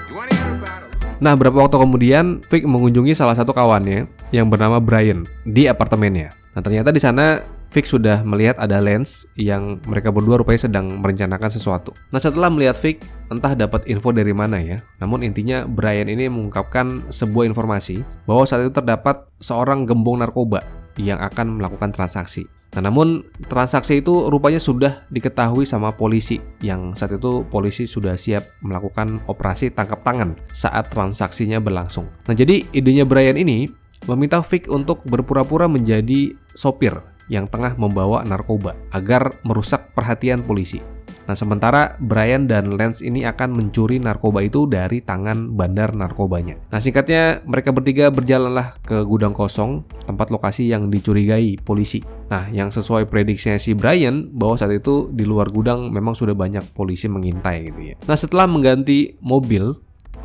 C: You wanna hear about it?
A: Nah, beberapa waktu kemudian Vic mengunjungi salah satu kawannya yang bernama Brian di apartemennya. Nah, ternyata di sana Vic sudah melihat ada Lance yang mereka berdua rupanya sedang merencanakan sesuatu. Nah, setelah melihat Vic, entah dapat info dari mana ya, namun intinya Brian ini mengungkapkan sebuah informasi bahwa saat itu terdapat seorang gembong narkoba yang akan melakukan transaksi. Nah, namun transaksi itu rupanya sudah diketahui sama polisi, yang saat itu polisi sudah siap melakukan operasi tangkap tangan saat transaksinya berlangsung. Nah, jadi idenya Brian ini meminta Vic untuk berpura-pura menjadi sopir yang tengah membawa narkoba agar merusak perhatian polisi. Nah, sementara Brian dan Lance ini akan mencuri narkoba itu dari tangan bandar narkobanya. Nah, singkatnya mereka bertiga berjalanlah ke gudang kosong, tempat lokasi yang dicurigai polisi. Nah, yang sesuai prediksinya si Brian, bahwa saat itu di luar gudang memang sudah banyak polisi mengintai gitu ya. Nah, setelah mengganti mobil,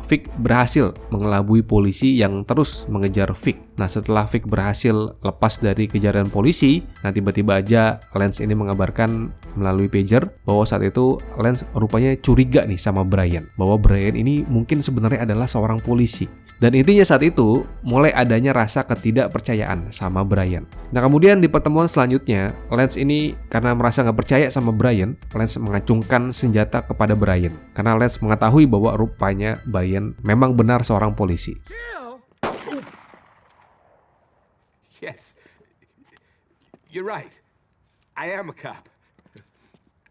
A: Vic berhasil mengelabui polisi yang terus mengejar Vic. Nah, setelah Vic berhasil lepas dari kejaran polisi, nah tiba-tiba aja Lance ini mengabarkan melalui pager bahwa saat itu Lance rupanya curiga nih sama Brian, bahwa Brian ini mungkin sebenarnya adalah seorang polisi. Dan intinya saat itu mulai adanya rasa ketidakpercayaan sama Brian. Nah, kemudian di pertemuan selanjutnya, Lance ini karena merasa nggak percaya sama Brian, Lance mengacungkan senjata kepada Brian. Karena Lance mengetahui bahwa rupanya Brian memang benar seorang polisi.
C: Yes. You're right. I am a cop.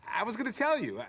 C: I was gonna tell you.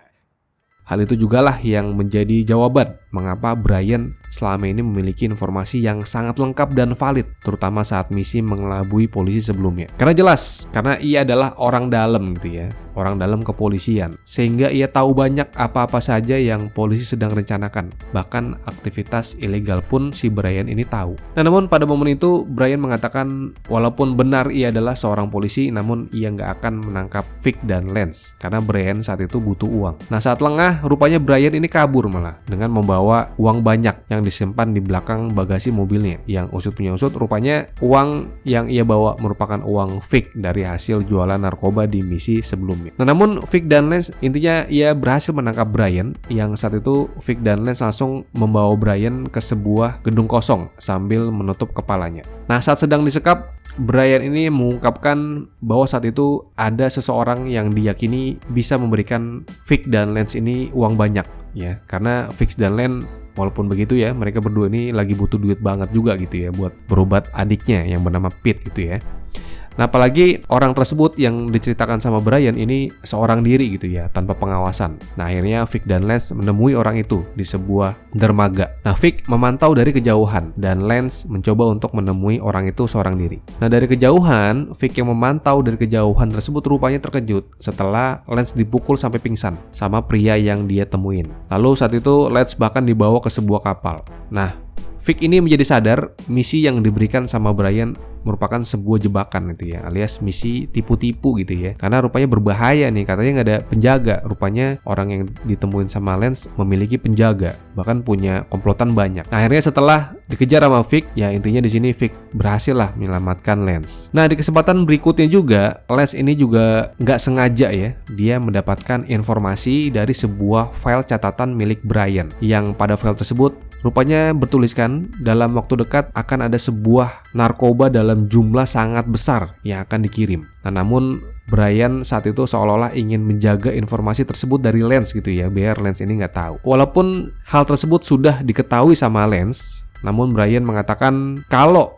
A: Hal itu jugalah yang menjadi jawaban mengapa Brian selama ini memiliki informasi yang sangat lengkap dan valid, terutama saat misi mengelabui polisi sebelumnya. Karena jelas, karena ia adalah orang dalam gitu ya, orang dalam kepolisian, sehingga ia tahu banyak apa-apa saja yang polisi sedang rencanakan. Bahkan aktivitas ilegal pun si Brian ini tahu. Nah, namun pada momen itu Brian mengatakan walaupun benar ia adalah seorang polisi, namun ia nggak akan menangkap Vic dan Lance karena Brian saat itu butuh uang. Nah, saat lengah, rupanya Brian ini kabur malah dengan membawa uang banyak yang disimpan di belakang bagasi mobilnya. Yang usut punya usut, rupanya uang yang ia bawa merupakan uang Vic dari hasil jualan narkoba di misi sebelumnya. Nah, namun Vic dan Lance intinya ia berhasil menangkap Brian, yang saat itu Vic dan Lance langsung membawa Brian ke sebuah gedung kosong sambil menutup kepalanya. Nah, saat sedang disekap, Brian ini mengungkapkan bahwa saat itu ada seseorang yang diyakini bisa memberikan Vic dan Lance ini uang banyak ya, karena Vic dan Lance walaupun begitu ya, mereka berdua ini lagi butuh duit banget juga gitu ya buat berobat adiknya yang bernama Pete gitu ya. Nah, apalagi orang tersebut yang diceritakan sama Brian ini seorang diri gitu ya, tanpa pengawasan. Nah, akhirnya Vic dan Lance menemui orang itu di sebuah dermaga. Nah, Vic memantau dari kejauhan dan Lance mencoba untuk menemui orang itu seorang diri. Nah, dari kejauhan, Vic yang memantau dari kejauhan tersebut rupanya terkejut setelah Lance dipukul sampai pingsan sama pria yang dia temuin. Lalu saat itu Lance bahkan dibawa ke sebuah kapal. Nah, Vic ini menjadi sadar misi yang diberikan sama Brian merupakan sebuah jebakan gitu ya, alias misi tipu-tipu gitu ya. Karena rupanya berbahaya nih, katanya nggak ada penjaga. Rupanya orang yang ditemuin sama Lance memiliki penjaga, bahkan punya komplotan banyak. Nah, akhirnya setelah dikejar sama Vic, ya intinya di sini Vic berhasil lah menyelamatkan Lance. Nah, di kesempatan berikutnya juga, Lance ini juga nggak sengaja ya, dia mendapatkan informasi dari sebuah file catatan milik Brian, yang pada file tersebut rupanya bertuliskan dalam waktu dekat akan ada sebuah narkoba dalam jumlah sangat besar yang akan dikirim. Nah, namun Brian saat itu seolah-olah ingin menjaga informasi tersebut dari Lance gitu ya, biar Lance ini nggak tahu. Walaupun hal tersebut sudah diketahui sama Lance, namun Brian mengatakan kalau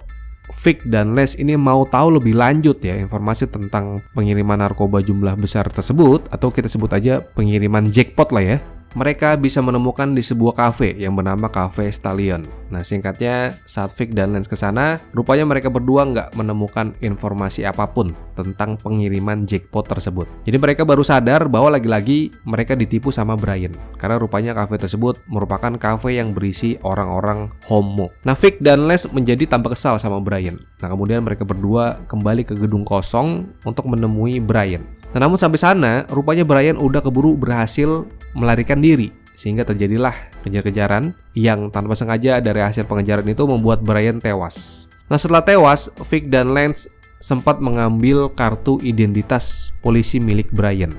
A: Vic dan Lance ini mau tahu lebih lanjut ya informasi tentang pengiriman narkoba jumlah besar tersebut, atau kita sebut aja pengiriman jackpot lah ya, mereka bisa menemukan di sebuah kafe yang bernama Cafe Stallion. Nah, singkatnya saat Vic dan Lance ke sana, rupanya mereka berdua nggak menemukan informasi apapun tentang pengiriman jackpot tersebut. Jadi mereka baru sadar bahwa lagi-lagi mereka ditipu sama Brian, karena rupanya kafe tersebut merupakan kafe yang berisi orang-orang homo. Nah, Vic dan Lance menjadi tambah kesal sama Brian. Nah, kemudian mereka berdua kembali ke gedung kosong untuk menemui Brian. Nah, namun sampai sana, rupanya Brian udah keburu berhasil melarikan diri, sehingga terjadilah kejar-kejaran yang tanpa sengaja dari hasil pengejaran itu membuat Brian tewas. Nah, setelah tewas, Vic dan Lance sempat mengambil kartu identitas polisi milik Brian.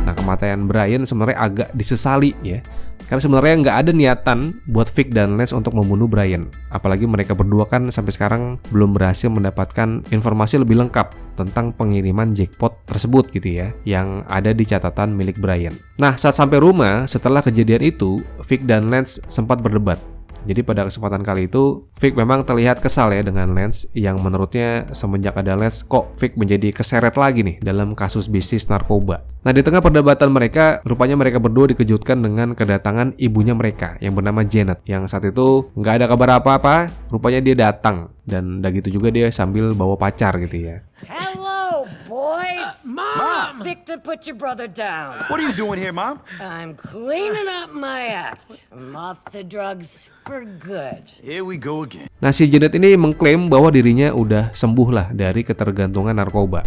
A: Nah, kematian Brian sebenarnya agak disesali ya, karena sebenarnya nggak ada niatan buat Vic dan Lance untuk membunuh Brian. Apalagi mereka berdua kan sampai sekarang belum berhasil mendapatkan informasi lebih lengkap tentang pengiriman jackpot tersebut gitu ya, yang ada di catatan milik Brian. Nah, saat sampai rumah setelah kejadian itu, Vic dan Lance sempat berdebat. Jadi pada kesempatan kali itu, Vic memang terlihat kesal ya dengan Lance yang menurutnya semenjak ada Lance kok Vic menjadi keseret lagi nih dalam kasus bisnis narkoba. Nah, di tengah perdebatan mereka, rupanya mereka berdua dikejutkan dengan kedatangan ibunya mereka yang bernama Janet, yang saat itu nggak ada kabar apa-apa, rupanya dia datang. Dan udah gitu juga dia sambil bawa pacar gitu ya.
H: Hello, boys.
E: Mom!
H: Victor, put your brother down.
B: What are you doing here, Mom?
H: I'm cleaning up my act. I'm off the drugs for good.
B: Here we go again.
A: Nah, si Janet ini mengklaim bahwa dirinya udah sembuh lah dari ketergantungan narkoba.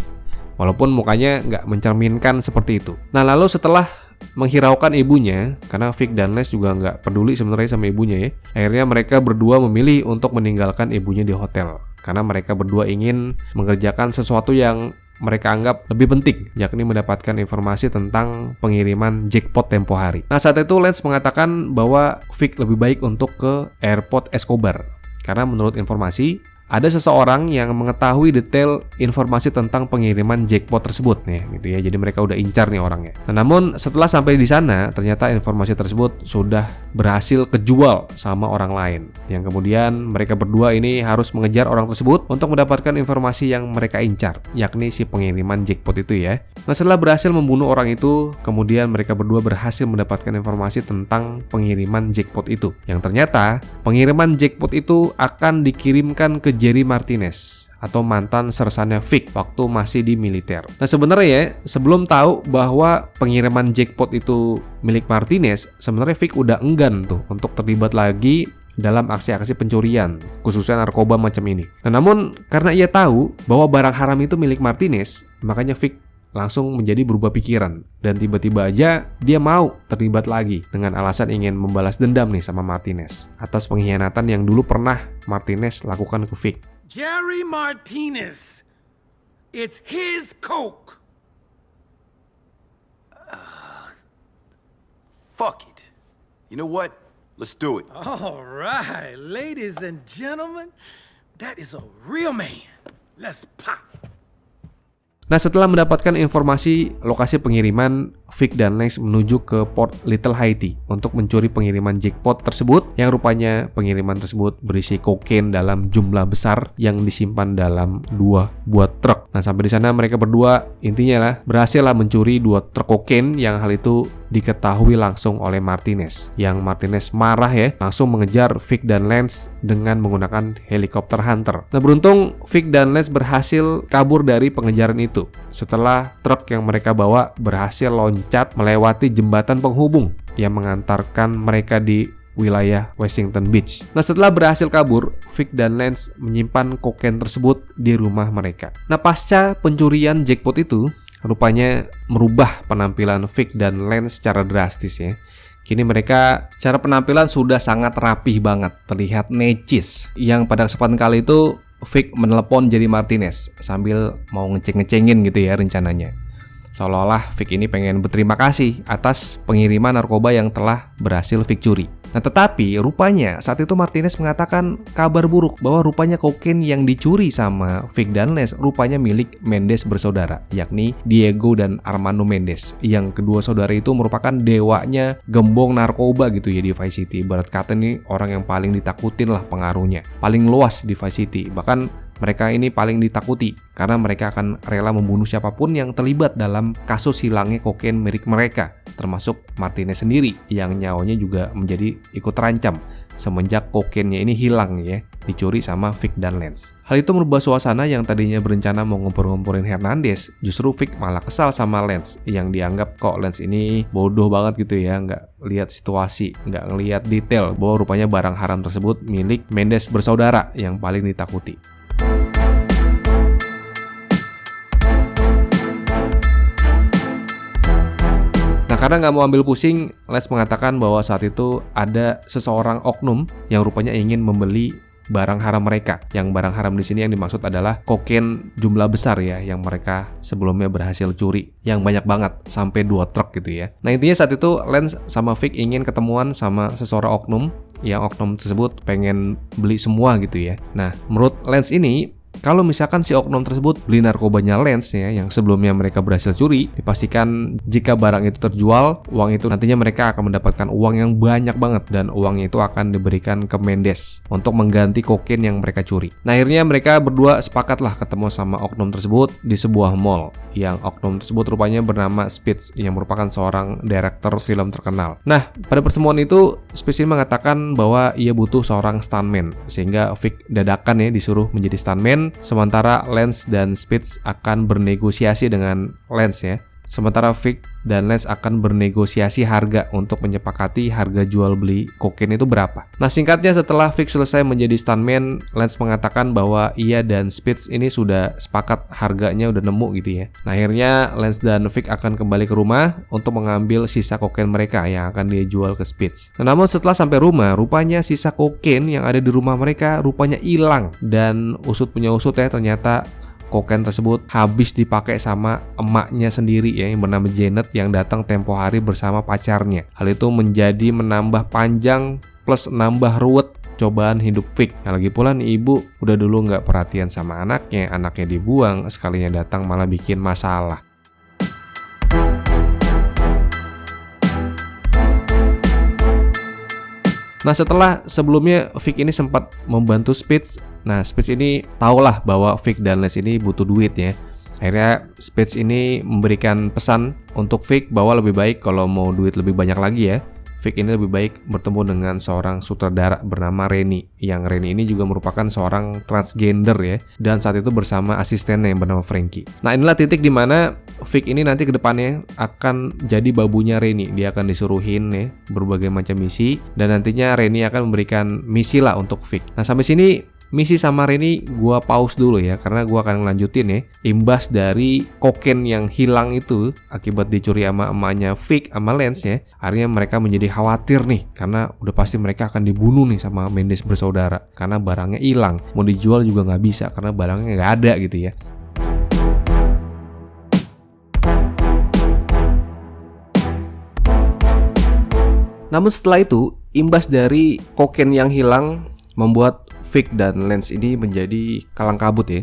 A: Walaupun mukanya nggak mencerminkan seperti itu. Nah, lalu setelah menghiraukan ibunya, karena Vic dan Les juga nggak peduli sebenarnya sama ibunya ya, akhirnya mereka berdua memilih untuk meninggalkan ibunya di hotel. Karena mereka berdua ingin mengerjakan sesuatu yang mereka anggap lebih penting, yakni mendapatkan informasi tentang pengiriman jackpot tempo hari. Nah, saat itu Lance mengatakan bahwa Vic lebih baik untuk ke airport Escobar. Karena menurut informasi, ada seseorang yang mengetahui detail informasi tentang pengiriman jackpot tersebut nih, gitu ya. Jadi mereka udah incar nih orangnya. Nah, namun setelah sampai di sana, ternyata informasi tersebut sudah berhasil kejual sama orang lain. Yang kemudian mereka berdua ini harus mengejar orang tersebut untuk mendapatkan informasi yang mereka incar, yakni si pengiriman jackpot itu ya. Nah, setelah berhasil membunuh orang itu, kemudian mereka berdua berhasil mendapatkan informasi tentang pengiriman jackpot itu. Yang ternyata pengiriman jackpot itu akan dikirimkan ke Jerry Martinez atau mantan sersannya Vic waktu masih di militer. Nah, sebenarnya ya, sebelum tahu bahwa pengiriman jackpot itu milik Martinez, sebenarnya Vic udah enggan tuh untuk terlibat lagi dalam aksi-aksi pencurian, khususnya narkoba macam ini. Nah, namun karena ia tahu bahwa barang haram itu milik Martinez, makanya Vic langsung menjadi berubah pikiran dan tiba-tiba aja dia mau terlibat lagi dengan alasan ingin membalas dendam nih sama Martinez atas pengkhianatan yang dulu pernah Martinez lakukan ke Vic.
E: Jerry Martinez. It's his coke.
B: Fuck it. You know what? Let's do it.
E: All right, ladies and gentlemen, that is a real man. Let's pop.
A: Nah, setelah mendapatkan informasi lokasi pengiriman, Vic dan Lance menuju ke Port Little Haiti untuk mencuri pengiriman jackpot tersebut, yang rupanya pengiriman tersebut berisi kokain dalam jumlah besar yang disimpan dalam 2 buah truk. Nah, sampai di sana mereka berdua intinya lah berhasil lah mencuri 2 truk kokain, yang hal itu diketahui langsung oleh Martinez. Yang Martinez marah ya, langsung mengejar Vic dan Lance dengan menggunakan helikopter Hunter. Nah, beruntung Vic dan Lance berhasil kabur dari pengejaran itu setelah truk yang mereka bawa berhasil loncat melewati jembatan penghubung yang mengantarkan mereka di wilayah Washington Beach. Nah, setelah berhasil kabur, Vic dan Lance menyimpan kokain tersebut di rumah mereka. Nah, pasca pencurian jackpot itu, rupanya merubah penampilan Vic dan Lance secara drastis ya. Kini mereka secara penampilan sudah sangat rapih banget, terlihat necis. Yang pada kesempatan kali itu Vic menelepon Jerry Martinez sambil mau ngeceng-ngecengin gitu ya rencananya. Seolah-olah Vic ini pengen berterima kasih atas pengiriman narkoba yang telah berhasil Vic curi. Nah, tetapi rupanya saat itu Martinez mengatakan kabar buruk bahwa rupanya kokain yang dicuri sama Vic dan Lance rupanya milik Mendes bersaudara, yakni Diego dan Armando Mendes. Yang kedua saudara itu merupakan dewanya gembong narkoba gitu ya di Vice City. Ibarat kata nih orang yang paling ditakutin lah pengaruhnya, paling luas di Vice City. Bahkan mereka ini paling ditakuti karena mereka akan rela membunuh siapapun yang terlibat dalam kasus hilangnya kokain milik mereka, termasuk Martinez sendiri yang nyawanya juga menjadi ikut terancam semenjak kokainnya ini hilang ya, dicuri sama Vic dan Lance. Hal itu merubah suasana yang tadinya berencana mau ngompor-ngomporin Hernandez. Justru Vic malah kesal sama Lance yang dianggap kok Lance ini bodoh banget gitu ya, nggak lihat situasi, nggak ngelihat detail bahwa rupanya barang haram tersebut milik Mendes bersaudara yang paling ditakuti. Karena nggak mau ambil pusing, Les mengatakan bahwa saat itu ada seseorang oknum yang rupanya ingin membeli barang haram mereka. Yang barang haram di sini yang dimaksud adalah kokain jumlah besar ya, yang mereka sebelumnya berhasil curi, yang banyak banget sampai 2 truk gitu ya. Nah, intinya saat itu Lance sama Vic ingin ketemuan sama seseorang oknum, yang oknum tersebut pengen beli semua gitu ya. Nah, menurut Lance ini kalau misalkan si oknum tersebut beli narkobanya Lance ya, yang sebelumnya mereka berhasil curi, dipastikan jika barang itu terjual, uang itu nantinya mereka akan mendapatkan uang yang banyak banget, dan uangnya itu akan diberikan ke Mendes untuk mengganti kokain yang mereka curi. Nah, akhirnya mereka berdua sepakatlah ketemu sama oknum tersebut di sebuah mall, yang oknum tersebut rupanya bernama Spitz, yang merupakan seorang direktur film terkenal. Nah, pada pertemuan itu Spitz ini mengatakan bahwa ia butuh seorang stuntman, sehingga Vic dadakan ya disuruh menjadi stuntman, sementara Lance dan Spitz akan bernegosiasi dengan Lance ya. Sementara Vic dan Lance akan bernegosiasi harga untuk menyepakati harga jual beli kokain itu berapa. Nah, singkatnya setelah Vic selesai menjadi stuntman, Lance mengatakan bahwa ia dan Spitz ini sudah sepakat harganya udah nemu gitu ya. Nah, akhirnya Lance dan Vic akan kembali ke rumah untuk mengambil sisa kokain mereka yang akan dia jual ke Spitz. Nah, namun setelah sampai rumah, rupanya sisa kokain yang ada di rumah mereka rupanya hilang, dan usut punya usut ya, ternyata kokain tersebut habis dipakai sama emaknya sendiri ya, yang bernama Janet, yang datang tempo hari bersama pacarnya. Hal itu menjadi menambah panjang plus nambah ruwet cobaan hidup Vic. Nah, lagi pula nih ibu udah dulu nggak perhatian sama anaknya dibuang, sekalinya datang malah bikin masalah. Nah, setelah sebelumnya Vic ini sempat membantu Spitz. Nah, Spitz ini tahulah bahwa Vic dan Lance ini butuh duit ya. Akhirnya Spitz ini memberikan pesan untuk Vic bahwa lebih baik kalau mau duit lebih banyak lagi ya, Vic ini lebih baik bertemu dengan seorang sutradara bernama Rennie, yang Rennie ini juga merupakan seorang transgender ya, dan saat itu bersama asistennya yang bernama Frankie. Nah, inilah titik di mana Vic ini nanti ke depannya akan jadi babunya Rennie. Dia akan disuruhin ya berbagai macam misi, dan nantinya Rennie akan memberikan misi lah untuk Vic. Nah, sampai sini misi sama Rennie gua pause dulu ya, karena gua akan ngelanjutin ya. Imbas dari kokain yang hilang itu akibat dicuri sama emaknya Vic sama Lance ya, akhirnya mereka menjadi khawatir nih, karena udah pasti mereka akan dibunuh nih sama Mendes bersaudara, karena barangnya hilang. Mau dijual juga nggak bisa karena barangnya nggak ada gitu ya. Namun setelah itu, imbas dari kokain yang hilang membuat Vic dan Lance ini menjadi kalang kabut ya.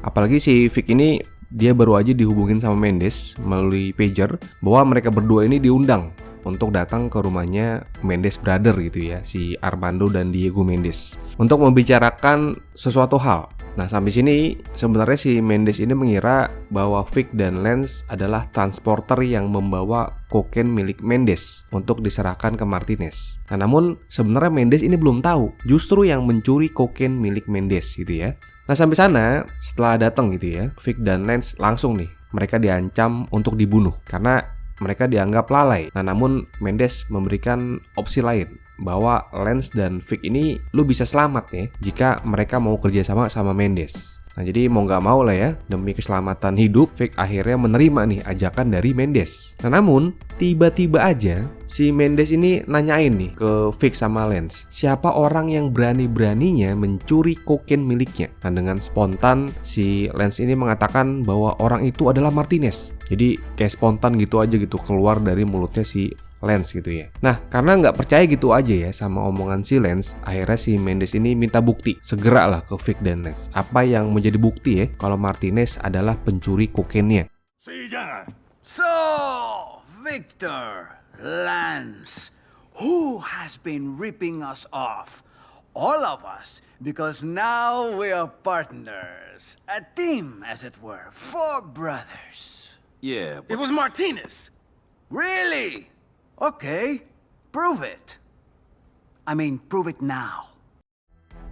A: Apalagi si Vic ini dia baru aja dihubungin sama Mendes melalui pager bahwa mereka berdua ini diundang untuk datang ke rumahnya Mendes Brother gitu ya, si Armando dan Diego Mendes, untuk membicarakan sesuatu hal. Nah, sampai sini sebenarnya si Mendes ini mengira bahwa Vic dan Lance adalah transporter yang membawa kokain milik Mendes untuk diserahkan ke Martinez. Nah, namun sebenarnya Mendes ini belum tahu justru yang mencuri kokain milik Mendes gitu ya. Nah, sampai sana setelah datang gitu ya, Vic dan Lance langsung nih mereka diancam untuk dibunuh karena mereka dianggap lalai. Nah, namun Mendes memberikan opsi lain bahwa Lance dan Vic ini lu bisa selamat ya jika mereka mau kerjasama sama Mendes. Nah, jadi mau nggak mau lah ya, demi keselamatan hidup, Vic akhirnya menerima nih ajakan dari Mendes. Nah, namun tiba-tiba aja si Mendes ini nanyain nih ke Vic sama Lance, siapa orang yang berani-beraninya mencuri kokain miliknya. Nah, dengan spontan si Lance ini mengatakan bahwa orang itu adalah Martinez. Jadi kayak spontan gitu aja gitu keluar dari mulutnya si Lance gitu ya. Nah, karena nggak percaya gitu aja ya sama omongan si Lance, akhirnya si Mendes ini minta bukti. Segera lah ke Vic dan Lance. Apa yang menjadi bukti ya kalau Martinez adalah pencuri kokainnya.
I: So, Victor, Lance, who has been ripping us off? All of us, because now we are partners. A team, as it were. 4 brothers.
B: Yeah,
E: It was Martinez.
I: Really? Okay, prove it. I mean, prove it now.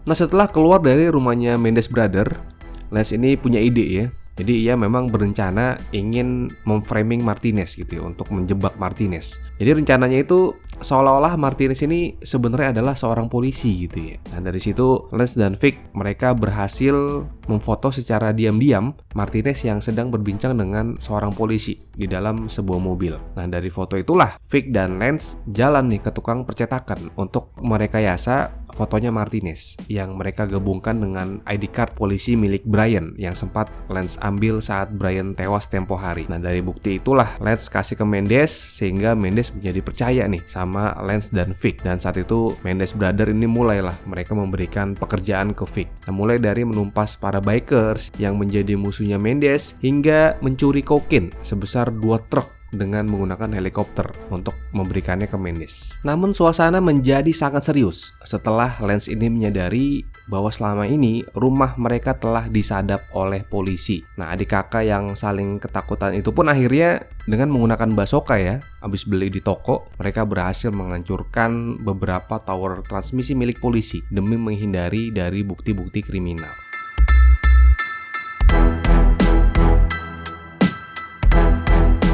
A: Nah, setelah keluar dari rumahnya Mendes Brother, Lance ini punya ide ya. Jadi ia memang berencana ingin memframing Martinez gitu ya, untuk menjebak Martinez. Jadi rencananya itu seolah-olah Martinez ini sebenarnya adalah seorang polisi gitu ya. Nah, dari situ Lance dan Vic mereka berhasil memfoto secara diam-diam Martinez yang sedang berbincang dengan seorang polisi di dalam sebuah mobil. Nah, dari foto itulah Vic dan Lance jalan nih ke tukang percetakan untuk merekayasa fotonya Martinez yang mereka gabungkan dengan ID card polisi milik Brian yang sempat Lance ambil saat Brian tewas tempo hari. Nah, dari bukti itulah Lance kasih ke Mendes sehingga Mendes menjadi percaya nih sama Lance dan Vic. Dan saat itu Mendes Brother ini mulailah mereka memberikan pekerjaan ke Vic. Nah, mulai dari menumpas para para bikers yang menjadi musuhnya Mendes hingga mencuri kokain sebesar 2 truk dengan menggunakan helikopter untuk memberikannya ke Mendes. Namun suasana menjadi sangat serius setelah Lance ini menyadari bahwa selama ini rumah mereka telah disadap oleh polisi. Nah, adik kakak yang saling ketakutan itu pun akhirnya dengan menggunakan bazooka ya, habis beli di toko, mereka berhasil menghancurkan beberapa tower transmisi milik polisi demi menghindari dari bukti-bukti kriminal.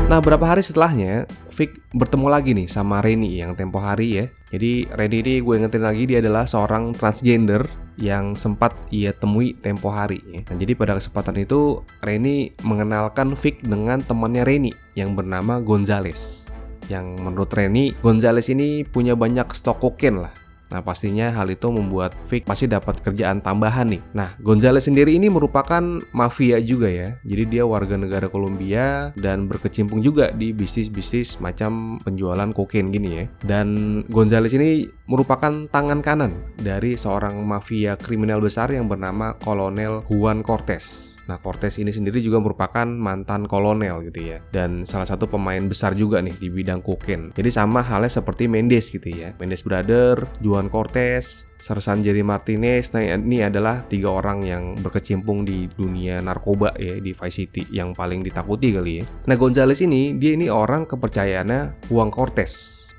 A: Nah, beberapa hari setelahnya, Vic bertemu lagi nih sama Rennie yang tempo hari ya. Jadi Rennie ini gue ingetin lagi, dia adalah seorang transgender yang sempat ia temui tempo hari ya. Nah, jadi pada kesempatan itu Rennie mengenalkan Vic dengan temannya Rennie yang bernama Gonzales. Yang menurut Rennie, Gonzales ini punya banyak stok kokain lah. Nah, pastinya hal itu membuat Vic pasti dapat kerjaan tambahan nih. Nah, Gonzales sendiri ini merupakan mafia juga ya. Jadi dia warga negara Kolombia dan berkecimpung juga di bisnis-bisnis macam penjualan kokain gini ya. Dan Gonzales ini merupakan tangan kanan dari seorang mafia kriminal besar yang bernama Kolonel Juan Cortez. Nah, Cortez ini sendiri juga merupakan mantan kolonel gitu ya. Dan salah satu pemain besar juga nih di bidang kokain. Jadi sama halnya seperti Mendes gitu ya. Mendes Brother, Juan Cortez, Sersan Jerry Martinez. Nah, ini adalah 3 orang yang berkecimpung di dunia narkoba ya, di Vice City yang paling ditakuti kali ya. Nah, Gonzales ini, dia ini orang kepercayaannya Juan Cortez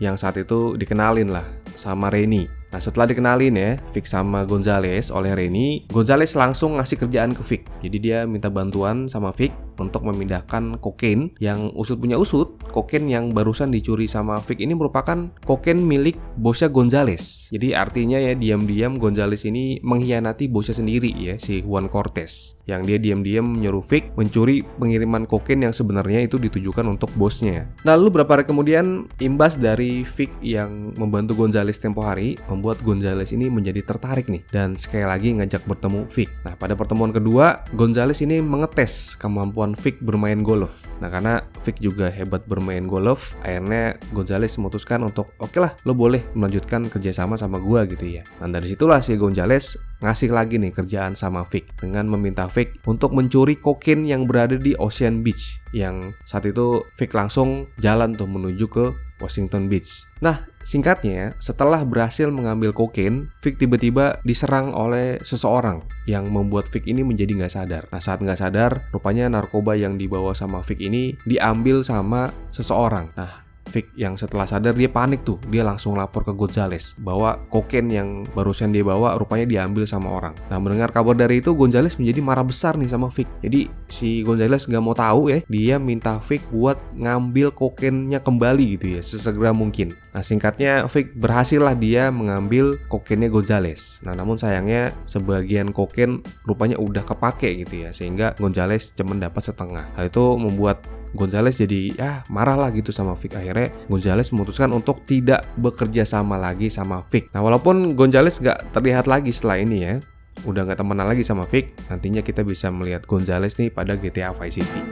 A: yang saat itu dikenalin lah sama Rennie. Nah, setelah dikenalin ya Vic sama Gonzales oleh Rennie, Gonzales langsung ngasih kerjaan ke Vic. Jadi dia minta bantuan sama Vic untuk memindahkan kokain yang usut punya usut. Kokain yang barusan dicuri sama Vic ini merupakan kokain milik bosnya Gonzales. Jadi artinya ya diam-diam Gonzales ini mengkhianati bosnya sendiri ya, si Juan Cortez. Yang dia diam-diam menyuruh Vic mencuri pengiriman kokain yang sebenarnya itu ditujukan untuk bosnya. Nah, lalu beberapa hari kemudian, imbas dari Vic yang membantu Gonzales tempo hari membuat Gonzales ini menjadi tertarik nih dan sekali lagi ngajak bertemu Vic. Nah, pada pertemuan kedua, Gonzales ini mengetes kemampuan Vic bermain golf. Nah, karena Vic juga hebat bermain golf, akhirnya Gonzales memutuskan untuk oke lah, lo boleh melanjutkan kerjasama sama gua gitu ya. Nah, dari situlah si Gonzales ngasih lagi nih kerjaan sama Vic dengan meminta Vic untuk mencuri kokain yang berada di Ocean Beach. Yang saat itu Vic langsung jalan tuh menuju ke Washington Beach. Nah, singkatnya, setelah berhasil mengambil kokain, Vic tiba-tiba diserang oleh seseorang yang membuat Vic ini menjadi nggak sadar. Nah, saat nggak sadar, rupanya narkoba yang dibawa sama Vic ini diambil sama seseorang. Nah, Vic yang setelah sadar dia panik tuh, dia langsung lapor ke Gonzales bahwa kokain yang barusan dia bawa rupanya diambil sama orang. Nah, mendengar kabar dari itu, Gonzales menjadi marah besar nih sama Vic. Jadi si Gonzales nggak mau tahu ya, dia minta Vic buat ngambil kokainnya kembali gitu ya, sesegera mungkin. Nah, singkatnya Vic berhasil lah dia mengambil kokainnya Gonzales. Nah, namun sayangnya sebagian kokain rupanya udah kepake gitu ya, sehingga Gonzales cuma dapat setengah. Hal itu membuat Gonzales jadi marah lah gitu sama Vic. Akhirnya Gonzales memutuskan untuk tidak bekerja sama lagi sama Vic. Nah, walaupun Gonzales gak terlihat lagi setelah ini ya, udah gak temenan lagi sama Vic, nantinya kita bisa melihat Gonzales nih pada GTA Vice City.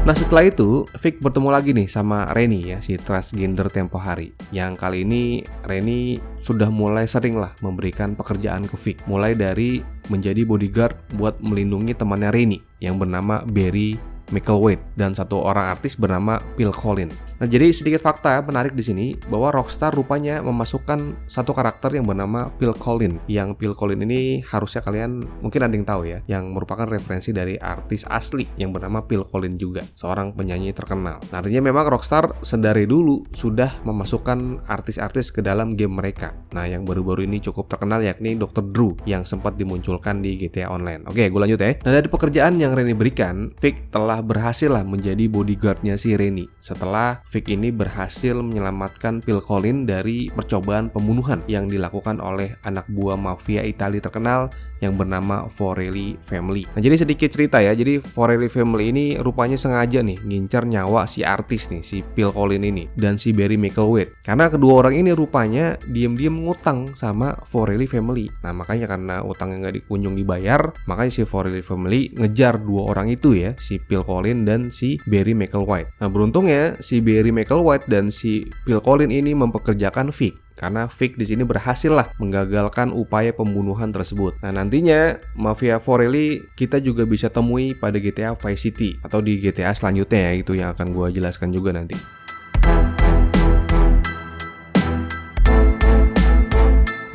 A: Nah, setelah itu Vic bertemu lagi nih sama Rennie ya, si transgender tempo hari. Yang kali ini Rennie sudah mulai sering lah memberikan pekerjaan ke Vic. Mulai dari menjadi bodyguard buat melindungi temannya Rennie yang bernama Barry Micklethwait dan satu orang artis bernama Phil Collins. Nah, jadi sedikit fakta menarik di sini bahwa Rockstar rupanya memasukkan satu karakter yang bernama Phil Collins. Yang Phil Collins ini harusnya kalian mungkin ada yang tahu ya, yang merupakan referensi dari artis asli yang bernama Phil Collins juga, seorang penyanyi terkenal. Nah, artinya memang Rockstar sedari dulu sudah memasukkan artis-artis ke dalam game mereka. Nah, yang baru-baru ini cukup terkenal yakni Dr. Drew yang sempat dimunculkan di GTA Online. Oke, gue lanjut ya. Nah, dari pekerjaan yang Rennie berikan, Vic telah berhasil lah menjadi bodyguardnya si Rennie. Setelah Vic ini berhasil menyelamatkan Phil Collins dari percobaan pembunuhan yang dilakukan oleh anak buah mafia Italia terkenal yang bernama Forelli Family. Nah, jadi sedikit cerita ya. Jadi Forelli Family ini rupanya sengaja nih ngincar nyawa si artis nih, si Phil Collins ini dan si Barry Micklethwait. Karena kedua orang ini rupanya diam-diam ngutang sama Forelli Family. Nah, makanya karena utangnya nggak dikunjung dibayar, makanya si Forelli Family ngejar dua orang itu ya, si Phil Collins dan si Barry Micklewhite. Nah, beruntungnya si Barry Micklewhite dan si Phil Collins ini mempekerjakan Vic. Karena Vic di sini berhasil lah menggagalkan upaya pembunuhan tersebut. Nah, nantinya Mafia Forelli kita juga bisa temui pada GTA Vice City atau di GTA selanjutnya ya, itu yang akan gue jelaskan juga nanti.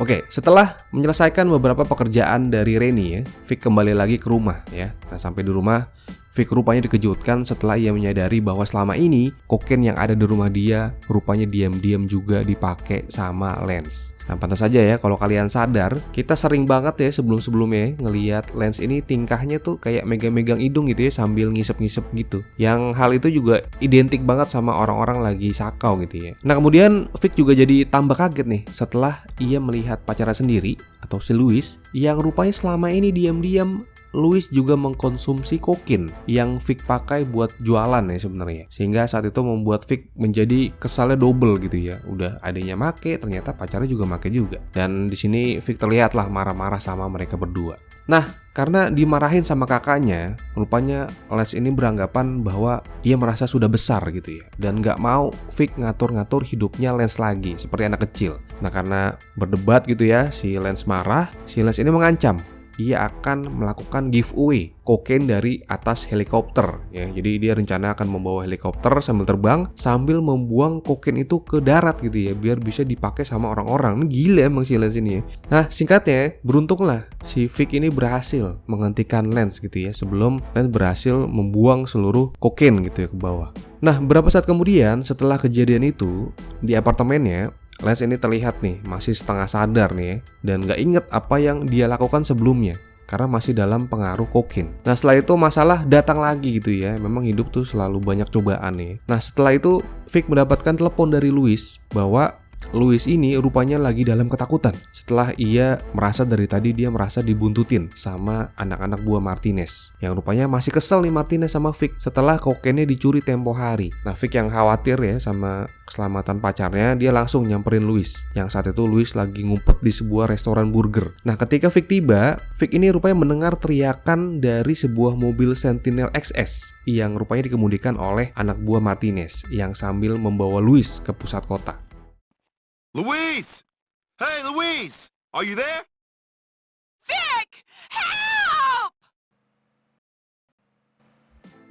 A: Oke, setelah menyelesaikan beberapa pekerjaan dari Rennie ya, Vic kembali lagi ke rumah ya. Nah, sampai di rumah, Vic rupanya dikejutkan setelah ia menyadari bahwa selama ini kokain yang ada di rumah dia rupanya diam-diam juga dipakai sama Lance. Nah, pantas saja ya kalau kalian sadar, kita sering banget ya sebelum-sebelumnya ngelihat Lance ini tingkahnya tuh kayak megang-megang hidung gitu ya sambil ngisep-ngisep gitu. Yang hal itu juga identik banget sama orang-orang lagi sakau gitu ya. Nah, kemudian Vic juga jadi tambah kaget nih setelah ia melihat pacarnya sendiri atau si Louis yang rupanya selama ini diam-diam Louis juga mengkonsumsi kokain yang Vic pakai buat jualan ya sebenarnya. Sehingga saat itu membuat Vic menjadi kesalnya double gitu ya. Udah adanya make, ternyata pacarnya juga make juga. Dan di sini Vic terlihatlah marah-marah sama mereka berdua. Nah, karena dimarahin sama kakaknya, rupanya Lance ini beranggapan bahwa ia merasa sudah besar gitu ya. Dan gak mau Vic ngatur-ngatur hidupnya Lance lagi, seperti anak kecil. Nah, karena berdebat gitu ya, si Lance marah, si Lance ini mengancam ia akan melakukan giveaway kokain dari atas helikopter ya. Jadi dia rencana akan membawa helikopter sambil terbang sambil membuang kokain itu ke darat gitu ya, biar bisa dipakai sama orang-orang. Ini gila emang si Lance ini ya. Nah, singkatnya, beruntunglah si Vic ini berhasil menghentikan Lance gitu ya, sebelum Lance berhasil membuang seluruh kokain gitu ya ke bawah. Nah, beberapa saat kemudian setelah kejadian itu di apartemennya, Lance ini terlihat nih masih setengah sadar nih ya, dan gak inget apa yang dia lakukan sebelumnya karena masih dalam pengaruh kokain. Nah, setelah itu masalah datang lagi gitu ya. Memang hidup tuh selalu banyak cobaan nih. Nah, setelah itu Vic mendapatkan telepon dari Louis bahwa Louis ini rupanya lagi dalam ketakutan setelah ia merasa dari tadi dia merasa dibuntutin sama anak-anak buah Martinez. Yang rupanya masih kesel nih Martinez sama Vic setelah kokainnya dicuri tempo hari. Nah, Vic yang khawatir ya sama keselamatan pacarnya, dia langsung nyamperin Louis. Yang saat itu Louis lagi ngumpet di sebuah restoran burger. Nah, ketika Vic tiba, Vic ini rupanya mendengar teriakan dari sebuah mobil Sentinel XS yang rupanya dikemudikan oleh anak buah Martinez yang sambil membawa Louis ke pusat kota.
E: Louise! Hey, Louise! Are you there?
F: Vic! Help!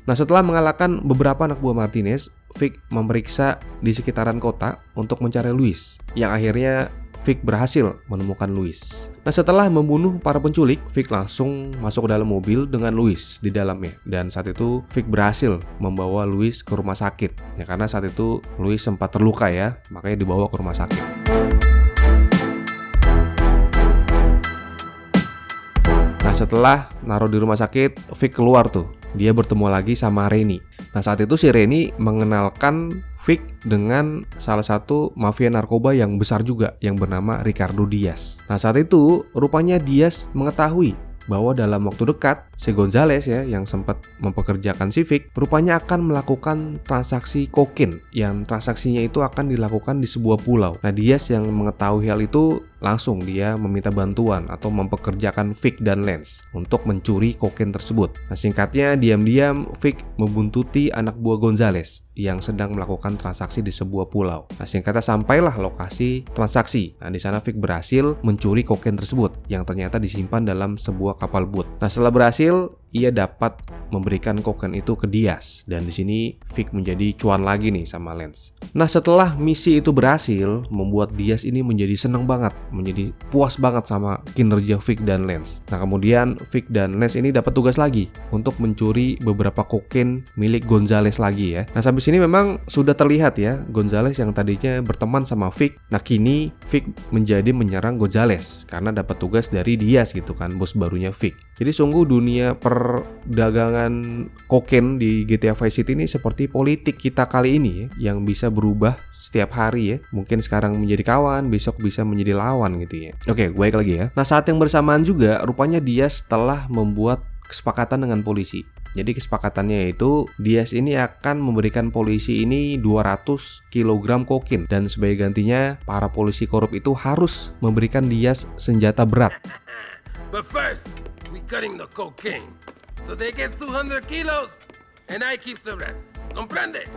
A: Nah, setelah mengalahkan beberapa anak buah Martinez, Vic memeriksa di sekitaran kota untuk mencari Louis, yang akhirnya Vic berhasil menemukan Louis. Nah, setelah membunuh para penculik, Vic langsung masuk ke dalam mobil dengan Louis di dalamnya. Dan saat itu Vic berhasil membawa Louis ke rumah sakit. Ya, karena saat itu Louis sempat terluka ya, makanya dibawa ke rumah sakit. Nah, setelah naruh di rumah sakit, Vic keluar tuh. Dia bertemu lagi sama Rennie. Nah, saat itu si Rennie mengenalkan Vic dengan salah satu mafia narkoba yang besar juga yang bernama Ricardo Diaz. Nah, saat itu rupanya Diaz mengetahui bahwa dalam waktu dekat si Gonzales ya yang sempat mempekerjakan si Vic rupanya akan melakukan transaksi kokain yang transaksinya itu akan dilakukan di sebuah pulau. Nah, Diaz yang mengetahui hal itu langsung dia meminta bantuan atau mempekerjakan Vic dan Lance untuk mencuri kokain tersebut. Nah, singkatnya diam-diam Vic membuntuti anak buah Gonzales yang sedang melakukan transaksi di sebuah pulau. Nah, singkatnya sampailah lokasi transaksi. Nah, di sana Vic berhasil mencuri kokain tersebut yang ternyata disimpan dalam sebuah kapal boat. Nah, setelah berhasil, ia dapat memberikan kokain itu ke Diaz dan di sini Vic menjadi cuan lagi nih sama Lance. Nah, setelah misi itu berhasil, membuat Diaz ini menjadi senang banget, menjadi puas banget sama kinerja Vic dan Lance. Nah, kemudian Vic dan Lance ini dapat tugas lagi untuk mencuri beberapa kokain milik Gonzales lagi ya. Nah, sampai sini memang sudah terlihat ya Gonzales yang tadinya berteman sama Vic. Nah, kini Vic menjadi menyerang Gonzales karena dapat tugas dari Diaz gitu kan, bos barunya Vic. Jadi sungguh dunia perdagangan kokain di GTA Vice City ini seperti politik kita kali ini ya, yang bisa berubah setiap hari ya. Mungkin sekarang menjadi kawan, besok bisa menjadi lawan gitu ya. Oke, baik lagi ya. Nah, saat yang bersamaan juga rupanya Diaz telah membuat kesepakatan dengan polisi. Jadi kesepakatannya yaitu Diaz ini akan memberikan polisi ini 200 kg kokain dan sebagai gantinya para polisi korup itu harus memberikan Diaz senjata berat.
J: But first, we cutting the cocaine. So they get 200 kilos
E: and I keep the rest. Comprende?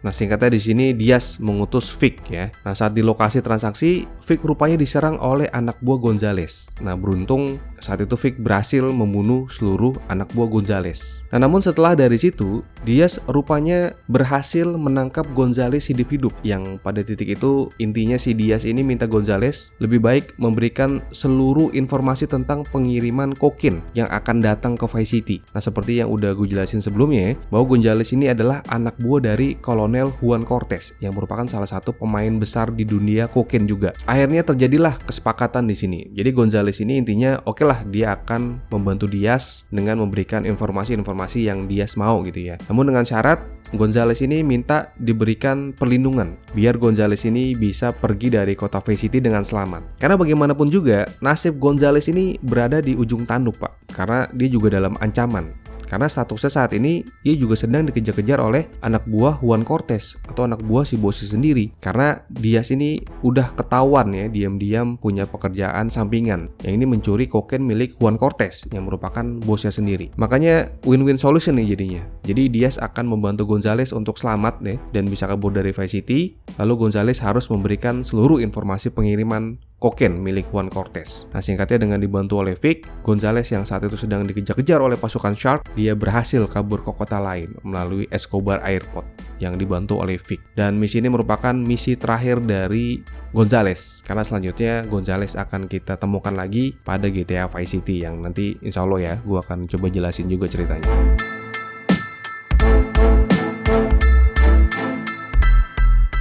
A: Nah, singkatnya di sini Diaz mengutus Vic ya. Nah, saat di lokasi transaksi, Vic rupanya diserang oleh anak buah Gonzales. Nah, beruntung saat itu Vic berhasil membunuh seluruh anak buah Gonzales. Nah, namun setelah dari situ, Diaz rupanya berhasil menangkap Gonzales hidup-hidup. Yang pada titik itu intinya si Diaz ini minta Gonzales lebih baik memberikan seluruh informasi tentang pengiriman kokain yang akan datang ke Vice City. Nah, seperti yang udah gue jelasin sebelumnya, bahwa Gonzales ini adalah anak buah dari Kolonel Juan Cortez yang merupakan salah satu pemain besar di dunia kokain juga. Akhirnya terjadilah kesepakatan di sini. Jadi Gonzales ini intinya oke lah, dia akan membantu Diaz dengan memberikan informasi-informasi yang Diaz mau gitu ya. Namun dengan syarat Gonzales ini minta diberikan perlindungan biar Gonzales ini bisa pergi dari kota Vice City dengan selamat. Karena bagaimanapun juga nasib Gonzales ini berada di ujung tanduk, Pak. Karena dia juga dalam ancaman. Karena statusnya saat ini ia juga sedang dikejar-kejar oleh anak buah Juan Cortez atau anak buah si bosnya sendiri. Karena Diaz ini udah ketahuan ya diam-diam punya pekerjaan sampingan yang ini mencuri kokain milik Juan Cortez yang merupakan bosnya sendiri. Makanya win-win solution nih jadinya. Jadi Diaz akan membantu Gonzales untuk selamat nih dan bisa kabur dari Vice City. Lalu Gonzales harus memberikan seluruh informasi pengiriman kokain milik Juan Cortez. Nah, singkatnya dengan dibantu oleh Vic, Gonzales yang saat itu sedang dikejar-kejar oleh pasukan Shark, dia berhasil kabur ke kota lain melalui Escobar Airport yang dibantu oleh Vic. Dan misi ini merupakan misi terakhir dari Gonzales, karena selanjutnya Gonzales akan kita temukan lagi pada GTA Vice City yang nanti insya Allah ya, gue akan coba jelasin juga ceritanya.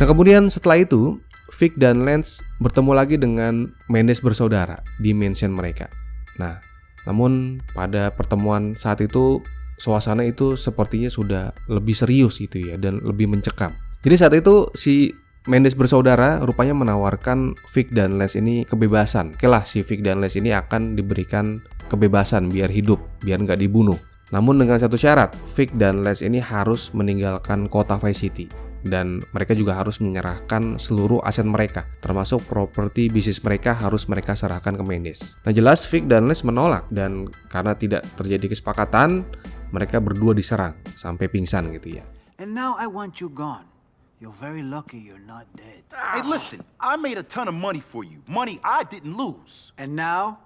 A: Nah, kemudian setelah itu Vic dan Lance bertemu lagi dengan Mendes bersaudara di mansion mereka. Nah, namun pada pertemuan saat itu suasana itu sepertinya sudah lebih serius gitu ya dan lebih mencekam. Jadi saat itu si Mendes bersaudara rupanya menawarkan Vic dan Lance ini kebebasan. Oke lah, si Vic dan Lance ini akan diberikan kebebasan biar hidup, biar nggak dibunuh. Namun dengan satu syarat, Vic dan Lance ini harus meninggalkan kota Vice City. Dan mereka juga harus menyerahkan seluruh aset mereka, termasuk properti bisnis mereka harus mereka serahkan ke Mendes. Nah, jelas Vic dan Lance menolak, dan karena tidak terjadi kesepakatan, mereka berdua diserang sampai pingsan gitu ya.
I: And now I want you gone. You're very lucky you're not dead.
B: Hey, listen, I made a ton of money for you. Money I didn't lose.
I: And now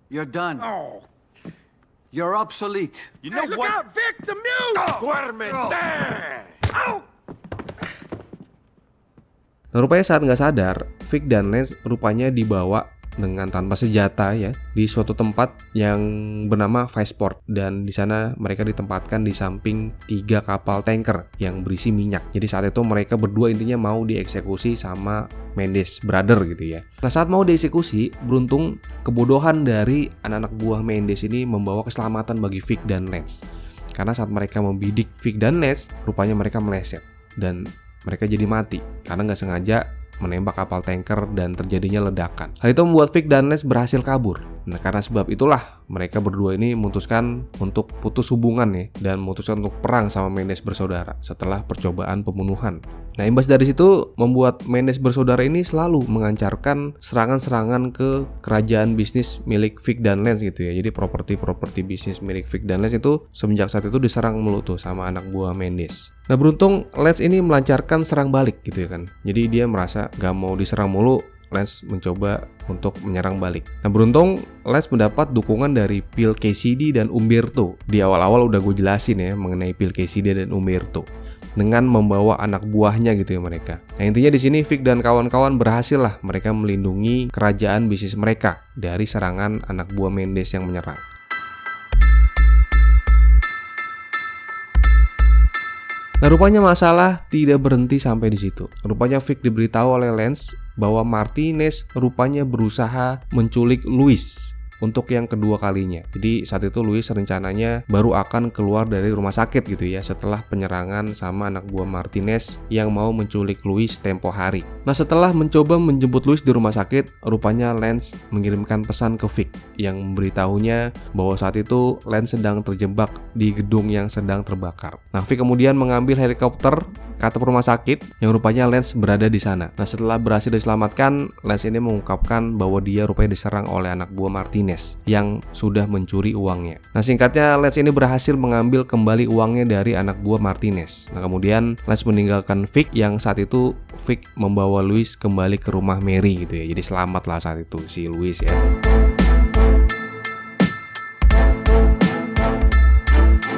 I: you're done.
E: Oh,
I: You're obsolete.
B: You know
E: hey, look
B: what?
E: out, Vic, the mule! Duermente! Ow!
A: Nah, rupanya saat nggak sadar, Vic dan Lance rupanya dibawa dengan tanpa senjata ya di suatu tempat yang bernama Viceport, dan di sana mereka ditempatkan di samping 3 kapal tanker yang berisi minyak. Jadi saat itu mereka berdua intinya mau dieksekusi sama Mendes brother gitu ya. Nah, saat mau dieksekusi, beruntung kebodohan dari anak-anak buah Mendes ini membawa keselamatan bagi Vic dan Lance. Karena saat mereka membidik Vic dan Lance, rupanya mereka meleset dan mereka jadi mati karena nggak sengaja menembak kapal tanker dan terjadinya ledakan. Hal itu membuat Vic dan Lance berhasil kabur. Nah, karena sebab itulah mereka berdua ini memutuskan untuk putus hubungan ya, dan memutuskan untuk perang sama Mendes bersaudara setelah percobaan pembunuhan. Nah, imbas dari situ membuat Mendes bersaudara ini selalu mengancarkan serangan-serangan ke kerajaan bisnis milik Vic dan Lance gitu ya. Jadi properti bisnis milik Vic dan Lance itu semenjak saat itu diserang mulu tuh sama anak buah Mendes. Nah, beruntung Lance ini melancarkan serang balik gitu ya kan. Jadi dia merasa gak mau diserang mulu, Lance mencoba untuk menyerang balik. Nah, beruntung Lance mendapat dukungan dari Phil Cassidy dan Umberto. Di awal-awal udah gue jelasin ya mengenai Phil Cassidy dan Umberto dengan membawa anak buahnya gitu ya mereka. Nah, intinya di sini Vic dan kawan-kawan berhasil lah mereka melindungi kerajaan bisnis mereka dari serangan anak buah Mendes yang menyerang. Nah, rupanya masalah tidak berhenti sampai di situ. Rupanya Vic diberitahu oleh Lance bahwa Martinez rupanya berusaha menculik Luis untuk yang kedua kalinya. Jadi saat itu Luis rencananya baru akan keluar dari rumah sakit gitu ya setelah penyerangan sama anak buah Martinez yang mau menculik Luis tempo hari. Nah, setelah mencoba menjemput Luis di rumah sakit, rupanya Lance mengirimkan pesan ke Vic yang memberitahunya bahwa saat itu Lance sedang terjebak di gedung yang sedang terbakar. Nah, Vic kemudian mengambil helikopter ke atap rumah sakit yang rupanya Lance berada di sana. Nah, setelah berhasil diselamatkan, Lance ini mengungkapkan bahwa dia rupanya diserang oleh anak buah Martinez yang sudah mencuri uangnya. Nah, singkatnya Lance ini berhasil mengambil kembali uangnya dari anak buah Martinez. Nah, kemudian Lance meninggalkan Vic yang saat itu Vic membawa Louis kembali ke rumah Mary gitu ya. Jadi selamat lah saat itu si Louis ya.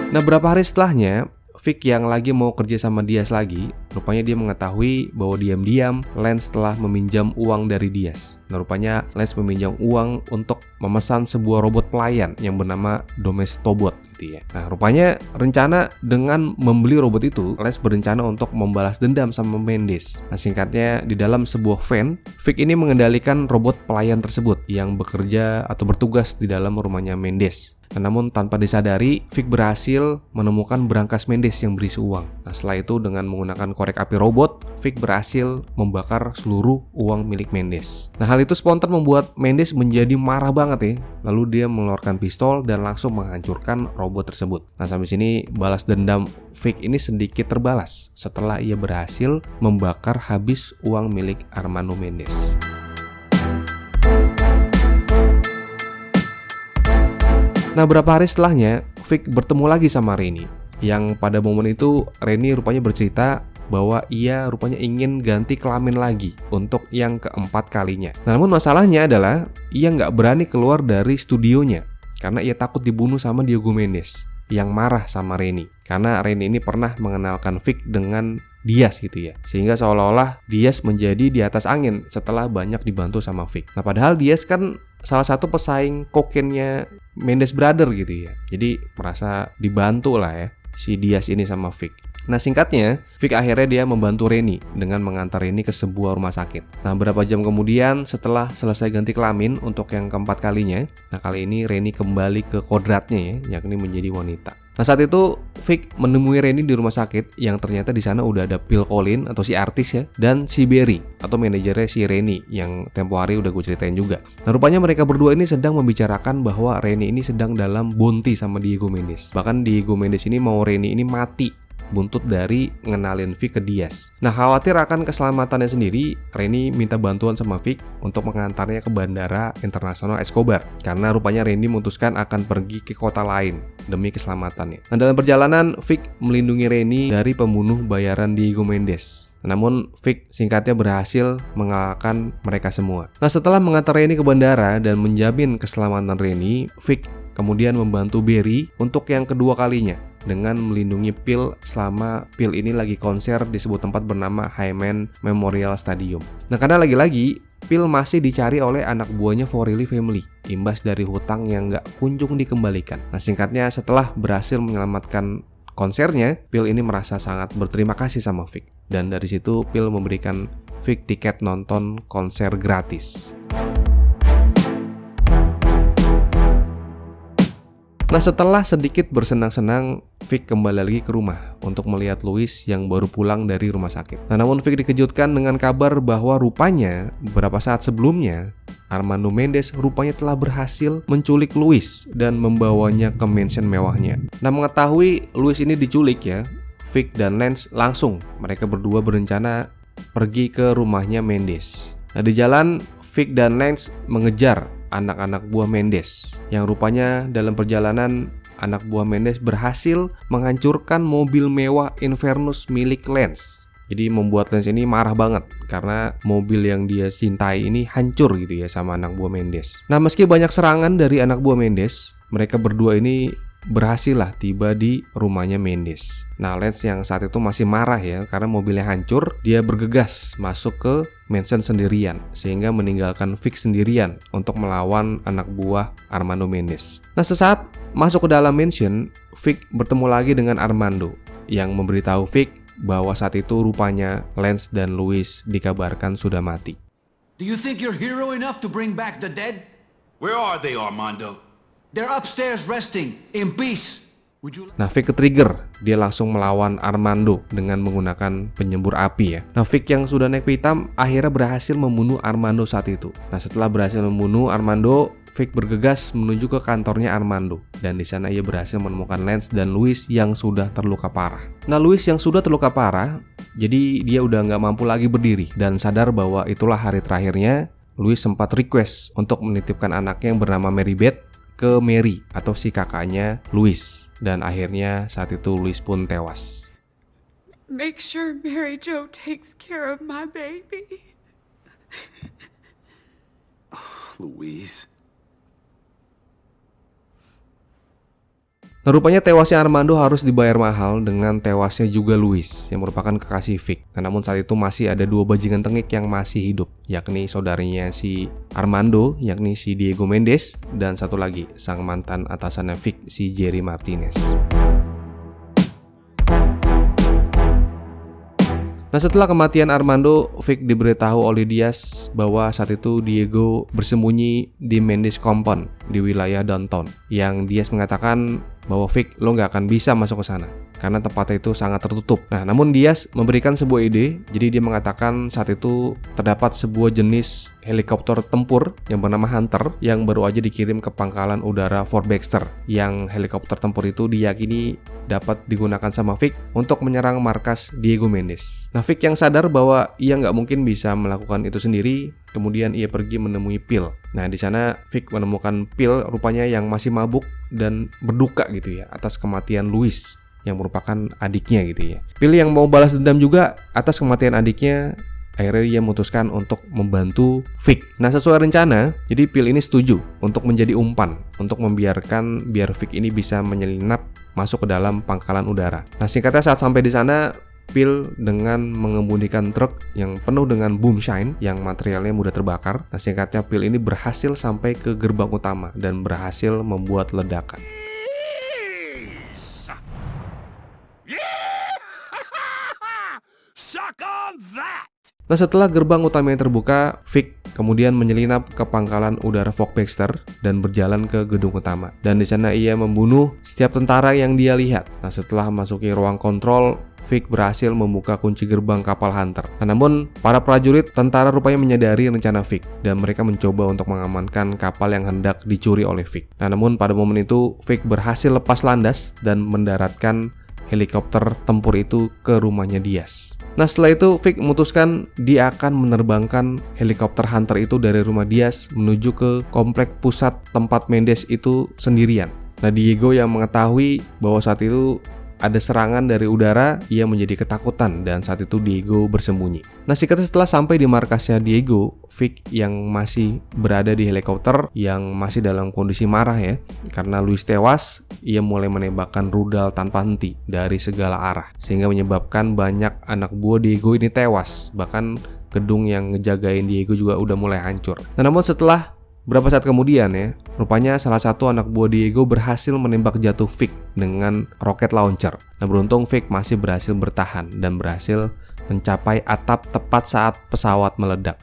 A: Nah, beberapa hari setelahnya, Vic yang lagi mau kerja sama Diaz lagi, rupanya dia mengetahui bahwa diam-diam Lance telah meminjam uang dari Diaz. Nah, rupanya Lance meminjam uang untuk memesan sebuah robot pelayan yang bernama Domestobot gitu ya. Nah, rupanya rencana dengan membeli robot itu, Lance berencana untuk membalas dendam sama Mendes. Nah, singkatnya di dalam sebuah van, Vic ini mengendalikan robot pelayan tersebut yang bekerja atau bertugas di dalam rumahnya Mendes. Nah, namun tanpa disadari, Vic berhasil menemukan berangkas Mendes yang berisi uang. Nah, setelah itu dengan menggunakan korek api robot, Vic berhasil membakar seluruh uang milik Mendes. Nah, hal itu spontan membuat Mendes menjadi marah banget ya. Lalu dia mengeluarkan pistol dan langsung menghancurkan robot tersebut. Nah, sampai sini balas dendam Vic ini sedikit terbalas setelah ia berhasil membakar habis uang milik Armando Mendes. Nah, beberapa hari setelahnya, Vic bertemu lagi sama Rennie. Yang pada momen itu, Rennie rupanya bercerita bahwa ia rupanya ingin ganti kelamin lagi untuk yang keempat kalinya. Nah, namun masalahnya adalah ia nggak berani keluar dari studionya karena ia takut dibunuh sama Diego Mendes yang marah sama Rennie. Karena Rennie ini pernah mengenalkan Vic dengan Diaz gitu ya. Sehingga seolah-olah Diaz menjadi di atas angin setelah banyak dibantu sama Vic. Nah, padahal Diaz kan salah satu pesaing kokainnya Mendes Brother gitu ya. Jadi merasa dibantu lah ya si Diaz ini sama Vic. Nah, singkatnya, Vic akhirnya dia membantu Rennie dengan mengantar Rennie ke sebuah rumah sakit. Nah, beberapa jam kemudian setelah selesai ganti kelamin untuk yang keempat kalinya, nah kali ini Rennie kembali ke kodratnya ya, yakni menjadi wanita. Nah, saat itu Vic menemui Rennie di rumah sakit yang ternyata di sana udah ada Phil Collins atau si artis ya, dan si Barry atau manajernya si Rennie yang tempo hari udah gue ceritain juga. Nah, rupanya mereka berdua ini sedang membicarakan bahwa Rennie ini sedang dalam bounty sama Diego Mendes. Bahkan Diego Mendes ini mau Rennie ini mati buntut dari ngenalin Vic ke Diaz. Nah, khawatir akan keselamatannya sendiri, Rennie minta bantuan sama Vic untuk mengantarnya ke Bandara Internasional Escobar. Karena rupanya Rennie memutuskan akan pergi ke kota lain demi keselamatannya. Nah, dalam perjalanan, Vic melindungi Rennie dari pembunuh bayaran Diego Mendes. Namun Vic singkatnya berhasil mengalahkan mereka semua. Nah, setelah mengantar Rennie ke bandara dan menjamin keselamatan Rennie, Vic kemudian membantu Barry untuk yang kedua kalinya dengan melindungi Phil selama Phil ini lagi konser di sebuah tempat bernama Hyman Memorial Stadium. Nah, karena lagi-lagi Phil masih dicari oleh anak buahnya Forelli Family imbas dari hutang yang gak kunjung dikembalikan. Nah, singkatnya setelah berhasil menyelamatkan konsernya, Phil ini merasa sangat berterima kasih sama Vic. Dan dari situ Phil memberikan Vic tiket nonton konser gratis. Nah, setelah sedikit bersenang-senang, Vic kembali lagi ke rumah untuk melihat Louis yang baru pulang dari rumah sakit. Nah, namun Vic dikejutkan dengan kabar bahwa rupanya beberapa saat sebelumnya Armando Mendes rupanya telah berhasil menculik Louis dan membawanya ke mansion mewahnya. Nah, mengetahui Louis ini diculik ya, Vic dan Lance langsung mereka berdua berencana pergi ke rumahnya Mendes. Nah, di jalan Vic dan Lance mengejar anak-anak buah Mendes yang rupanya dalam perjalanan anak buah Mendes berhasil menghancurkan mobil mewah Invernus milik Lance. Jadi membuat Lance ini marah banget karena mobil yang dia cintai ini hancur gitu ya sama anak buah Mendes. Nah, meski banyak serangan dari anak buah Mendes, mereka berdua ini berhasil lah tiba di rumahnya Mendes. Nah, Lance yang saat itu masih marah ya karena mobilnya hancur, dia bergegas masuk ke mansion sendirian sehingga meninggalkan Vic sendirian untuk melawan anak buah Armando Mendes. Nah, sesaat masuk ke dalam mansion, Vic bertemu lagi dengan Armando yang memberitahu Vic bahwa saat itu rupanya Lance dan Louis dikabarkan sudah mati.
I: Do you think you're hero enough to bring back the dead?
B: Where are they, Armando?
I: They're upstairs resting, in peace.
A: Nah, Vic ke-trigger, dia langsung melawan Armando dengan menggunakan penyembur api ya. Nah, Vic yang sudah naik pitam akhirnya berhasil membunuh Armando saat itu. Nah, setelah berhasil membunuh Armando, Vic bergegas menuju ke kantornya Armando. Dan di sana ia berhasil menemukan Lance dan Louis yang sudah terluka parah. Nah, Louis yang sudah terluka parah Jadi dia udah nggak mampu lagi berdiri dan sadar bahwa itulah hari terakhirnya. Louis sempat request untuk menitipkan anaknya yang bernama Mary Beth ke Mary atau si kakaknya Louis. Dan akhirnya saat itu Louis pun tewas.
G: Make sure Mary Jo takes care of my baby.
C: Louise.
A: Nah, rupanya tewasnya Armando harus dibayar mahal dengan tewasnya juga Louis yang merupakan kekasih Vic. Nah, namun saat itu masih ada dua bajingan tengik yang masih hidup, yakni saudarinya si Armando, yakni si Diego Mendes, dan satu lagi sang mantan atasannya Vic, si Jerry Martinez. Nah, setelah kematian Armando, Vic diberitahu oleh Diaz bahwa saat itu Diego bersembunyi di Mendes Compound di wilayah downtown, yang Diaz mengatakan bahwa Vic, lo nggak akan bisa masuk ke sana karena tempatnya itu sangat tertutup. Nah, namun Diaz memberikan sebuah ide. Jadi dia mengatakan saat itu terdapat sebuah jenis helikopter tempur yang bernama Hunter yang baru aja dikirim ke pangkalan udara Fort Baxter. Yang helikopter tempur itu diyakini dapat digunakan sama Vic untuk menyerang markas Diego Mendes. Nah, Vic yang sadar bahwa ia nggak mungkin bisa melakukan itu sendiri, kemudian ia pergi menemui Phil. Nah, di sana Vic menemukan Phil rupanya yang masih mabuk dan berduka gitu ya atas kematian Louis yang merupakan adiknya gitu ya. Phil yang mau balas dendam juga atas kematian adiknya, akhirnya dia memutuskan untuk membantu Vic. Nah, sesuai rencana, jadi Phil ini setuju untuk menjadi umpan untuk membiarkan biar Vic ini bisa menyelinap masuk ke dalam pangkalan udara. Nah, singkatnya saat sampai di sana, Phil dengan mengemudikan truk yang penuh dengan boomshine yang materialnya mudah terbakar. Nah, singkatnya Phil ini berhasil sampai ke gerbang utama dan berhasil membuat ledakan.
E: Suck on that!
A: Nah, setelah gerbang utamanya terbuka, Vic kemudian menyelinap ke pangkalan udara Fort Baxter dan berjalan ke gedung utama. Dan di sana ia membunuh setiap tentara yang dia lihat. Nah, setelah memasuki ruang kontrol, Vic berhasil membuka kunci gerbang kapal Hunter. Nah, namun para prajurit tentara rupanya menyadari rencana Vic dan mereka mencoba untuk mengamankan kapal yang hendak dicuri oleh Vic. Nah, namun pada momen itu Vic berhasil lepas landas dan mendaratkan helikopter tempur itu ke rumahnya Diaz. Nah, setelah itu Vic memutuskan dia akan menerbangkan helikopter Hunter itu dari rumah Diaz menuju ke komplek pusat tempat Mendes itu sendirian. Nah, Diego yang mengetahui bahwa saat itu ada serangan dari udara, ia menjadi ketakutan dan saat itu Diego bersembunyi. Nah, singkatnya setelah sampai di markasnya Diego, Vic yang masih berada di helikopter yang masih dalam kondisi marah ya, karena Louis tewas, ia mulai menembakkan rudal tanpa henti dari segala arah sehingga menyebabkan banyak anak buah Diego ini tewas. Bahkan gedung yang ngejagain Diego juga udah mulai hancur. Nah, namun setelah berapa saat kemudian ya, rupanya salah satu anak buah Diego berhasil menembak jatuh Vic dengan rocket launcher. Nah, beruntung Vic masih berhasil bertahan dan berhasil mencapai atap tepat saat pesawat meledak.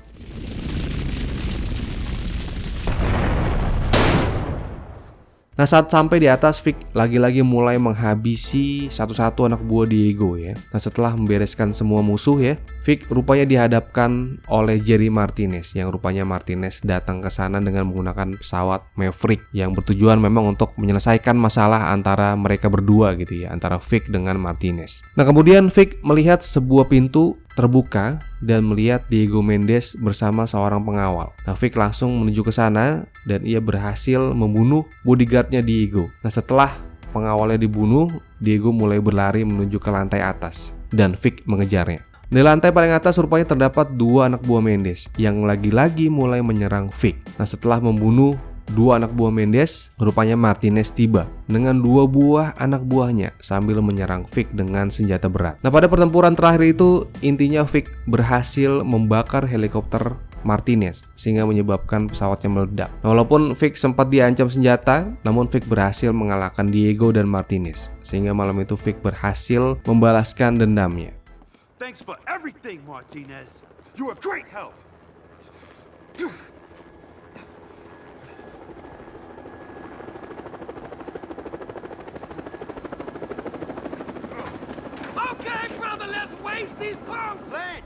A: Nah, saat sampai di atas, Vic lagi-lagi mulai menghabisi satu-satu anak buah Diego ya. Nah, setelah membereskan semua musuh ya, Vic rupanya dihadapkan oleh Jerry Martinez, yang rupanya Martinez datang ke sana dengan menggunakan pesawat Maverick yang bertujuan memang untuk menyelesaikan masalah antara mereka berdua gitu ya, antara Vic dengan Martinez. Nah, kemudian Vic melihat sebuah pintu terbuka dan melihat Diego Mendes bersama seorang pengawal. Nah, Vic langsung menuju ke sana dan ia berhasil membunuh bodyguardnya Diego. Nah, setelah pengawalnya dibunuh, Diego mulai berlari menuju ke lantai atas dan Vic mengejarnya. Di lantai paling atas rupanya terdapat dua anak buah Mendes yang lagi-lagi mulai menyerang Vic. Nah, setelah membunuh dua anak buah Mendes, rupanya Martinez tiba dengan dua buah anak buahnya sambil menyerang Vic dengan senjata berat. Nah, pada pertempuran terakhir itu intinya Vic berhasil membakar helikopter Martinez sehingga menyebabkan pesawatnya meledak. Nah, walaupun Vic sempat diancam senjata, namun Vic berhasil mengalahkan Diego dan Martinez sehingga malam itu Vic berhasil membalaskan dendamnya.
E: Thanks for everything, Martinez. You're a great help.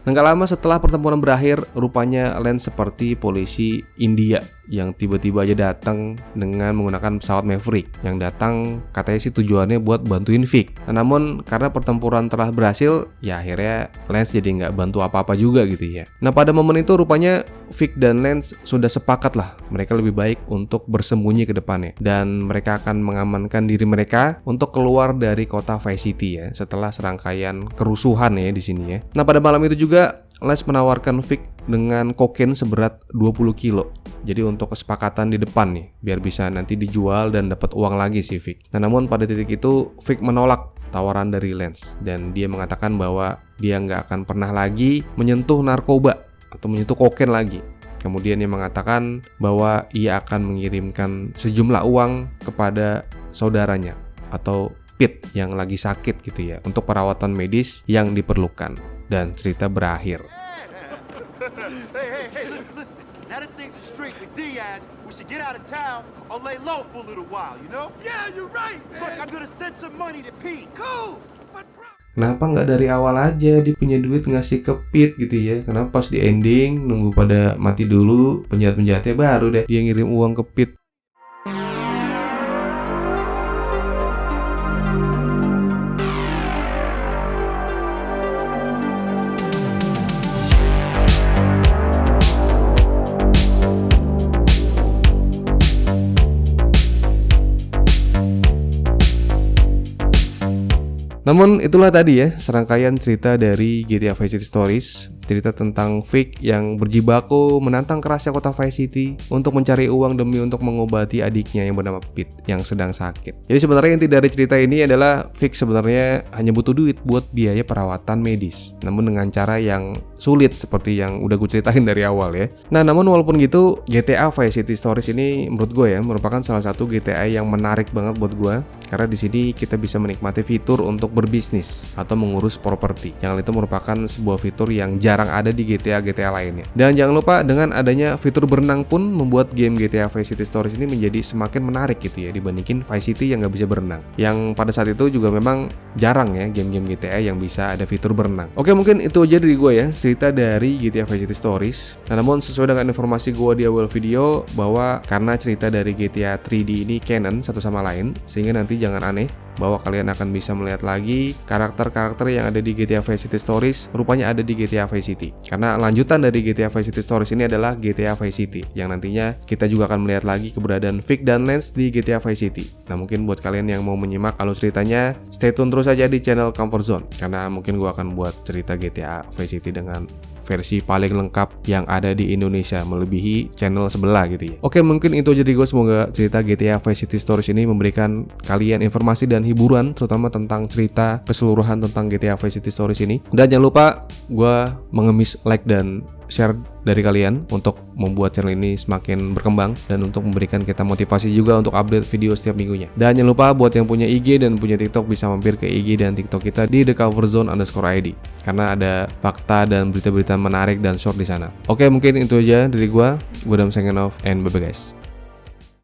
A: Nggak lama setelah pertempuran berakhir, rupanya Lance seperti polisi India yang tiba-tiba aja datang dengan menggunakan pesawat Maverick yang datang katanya sih tujuannya buat bantuin Vic. Nah, namun karena pertempuran telah berhasil, ya akhirnya Lance jadi nggak bantu apa-apa juga gitu ya. Nah, pada momen itu rupanya Vic dan Lance sudah sepakat lah mereka lebih baik untuk bersembunyi ke depannya dan mereka akan mengamankan diri mereka untuk keluar dari kota Vice City ya setelah serangkaian kerusuhan ya di sini ya. Nah, pada malam itu juga Lance menawarkan Vic dengan kokain seberat 20 kilo. Jadi untuk kesepakatan di depan nih, biar bisa nanti dijual dan dapat uang lagi si Vic. Nah, namun pada titik itu Vic menolak tawaran dari Lance dan dia mengatakan bahwa dia nggak akan pernah lagi menyentuh narkoba atau menyentuh kokain lagi. Kemudian dia mengatakan bahwa ia akan mengirimkan sejumlah uang kepada saudaranya atau Pete yang lagi sakit gitu ya untuk perawatan medis yang diperlukan. Dan cerita berakhir.
E: Hey, listen. Now that things are straight with Diaz, we should get out of town or lay low for a little while, you know? Yeah, you're right, man. Look, I'm gonna send some money to Pete. Cool.
A: Kenapa nggak dari awal aja dia punya duit ngasih ke Pete gitu ya? Kenapa pas di ending nunggu pada mati dulu penjahat-penjahatnya baru deh dia ngirim uang ke Pete? Namun itulah tadi ya serangkaian cerita dari GTA Vice City Stories. Cerita tentang Vic yang berjibaku menantang kerasnya kota Vice City untuk mencari uang demi untuk mengobati adiknya yang bernama Pete yang sedang sakit. Jadi sebenarnya inti dari cerita ini adalah Vic sebenarnya hanya butuh duit buat biaya perawatan medis, namun dengan cara yang sulit seperti yang udah gue ceritain dari awal ya. Nah, namun walaupun gitu GTA Vice City Stories ini menurut gue ya merupakan salah satu GTA yang menarik banget buat gue karena di sini kita bisa menikmati fitur untuk berbisnis atau mengurus properti. Yang itu merupakan sebuah fitur yang jarang ada di GTA lainnya. Dan jangan lupa dengan adanya fitur berenang pun membuat game GTA Vice City Stories ini menjadi semakin menarik gitu ya dibandingin Vice City yang nggak bisa berenang. Yang pada saat itu juga memang jarang ya game-game GTA yang bisa ada fitur berenang. Oke, mungkin itu aja dari gue ya cerita dari GTA Vice City Stories. Nah, namun sesuai dengan informasi gue di awal video bahwa karena cerita dari GTA 3D ini canon satu sama lain, sehingga nanti jangan aneh bahwa kalian akan bisa melihat lagi karakter-karakter yang ada di GTA Vice City Stories rupanya ada di GTA Vice City. Karena lanjutan dari GTA Vice City Stories ini adalah GTA Vice City yang nantinya kita juga akan melihat lagi keberadaan Vic dan Lance di GTA Vice City. Nah, mungkin buat kalian yang mau menyimak alur ceritanya, stay tune terus aja di channel Comfort Zone karena mungkin gue akan buat cerita GTA Vice City dengan versi paling lengkap yang ada di Indonesia melebihi channel sebelah gitu ya. Oke, mungkin itu aja dari gue. Semoga cerita GTA Vice City Stories ini memberikan kalian informasi dan hiburan terutama tentang cerita keseluruhan tentang GTA Vice City Stories ini. Dan jangan lupa gue mengemis like dan share dari kalian untuk membuat channel ini semakin berkembang dan untuk memberikan kita motivasi juga untuk update video setiap minggunya. Dan jangan lupa buat yang punya IG dan punya TikTok bisa mampir ke IG dan TikTok kita di thecomfortzone_id karena ada fakta dan berita-berita menarik dan short di sana. Oke, mungkin itu aja dari gua. Gua Dam signing off and bye bye guys.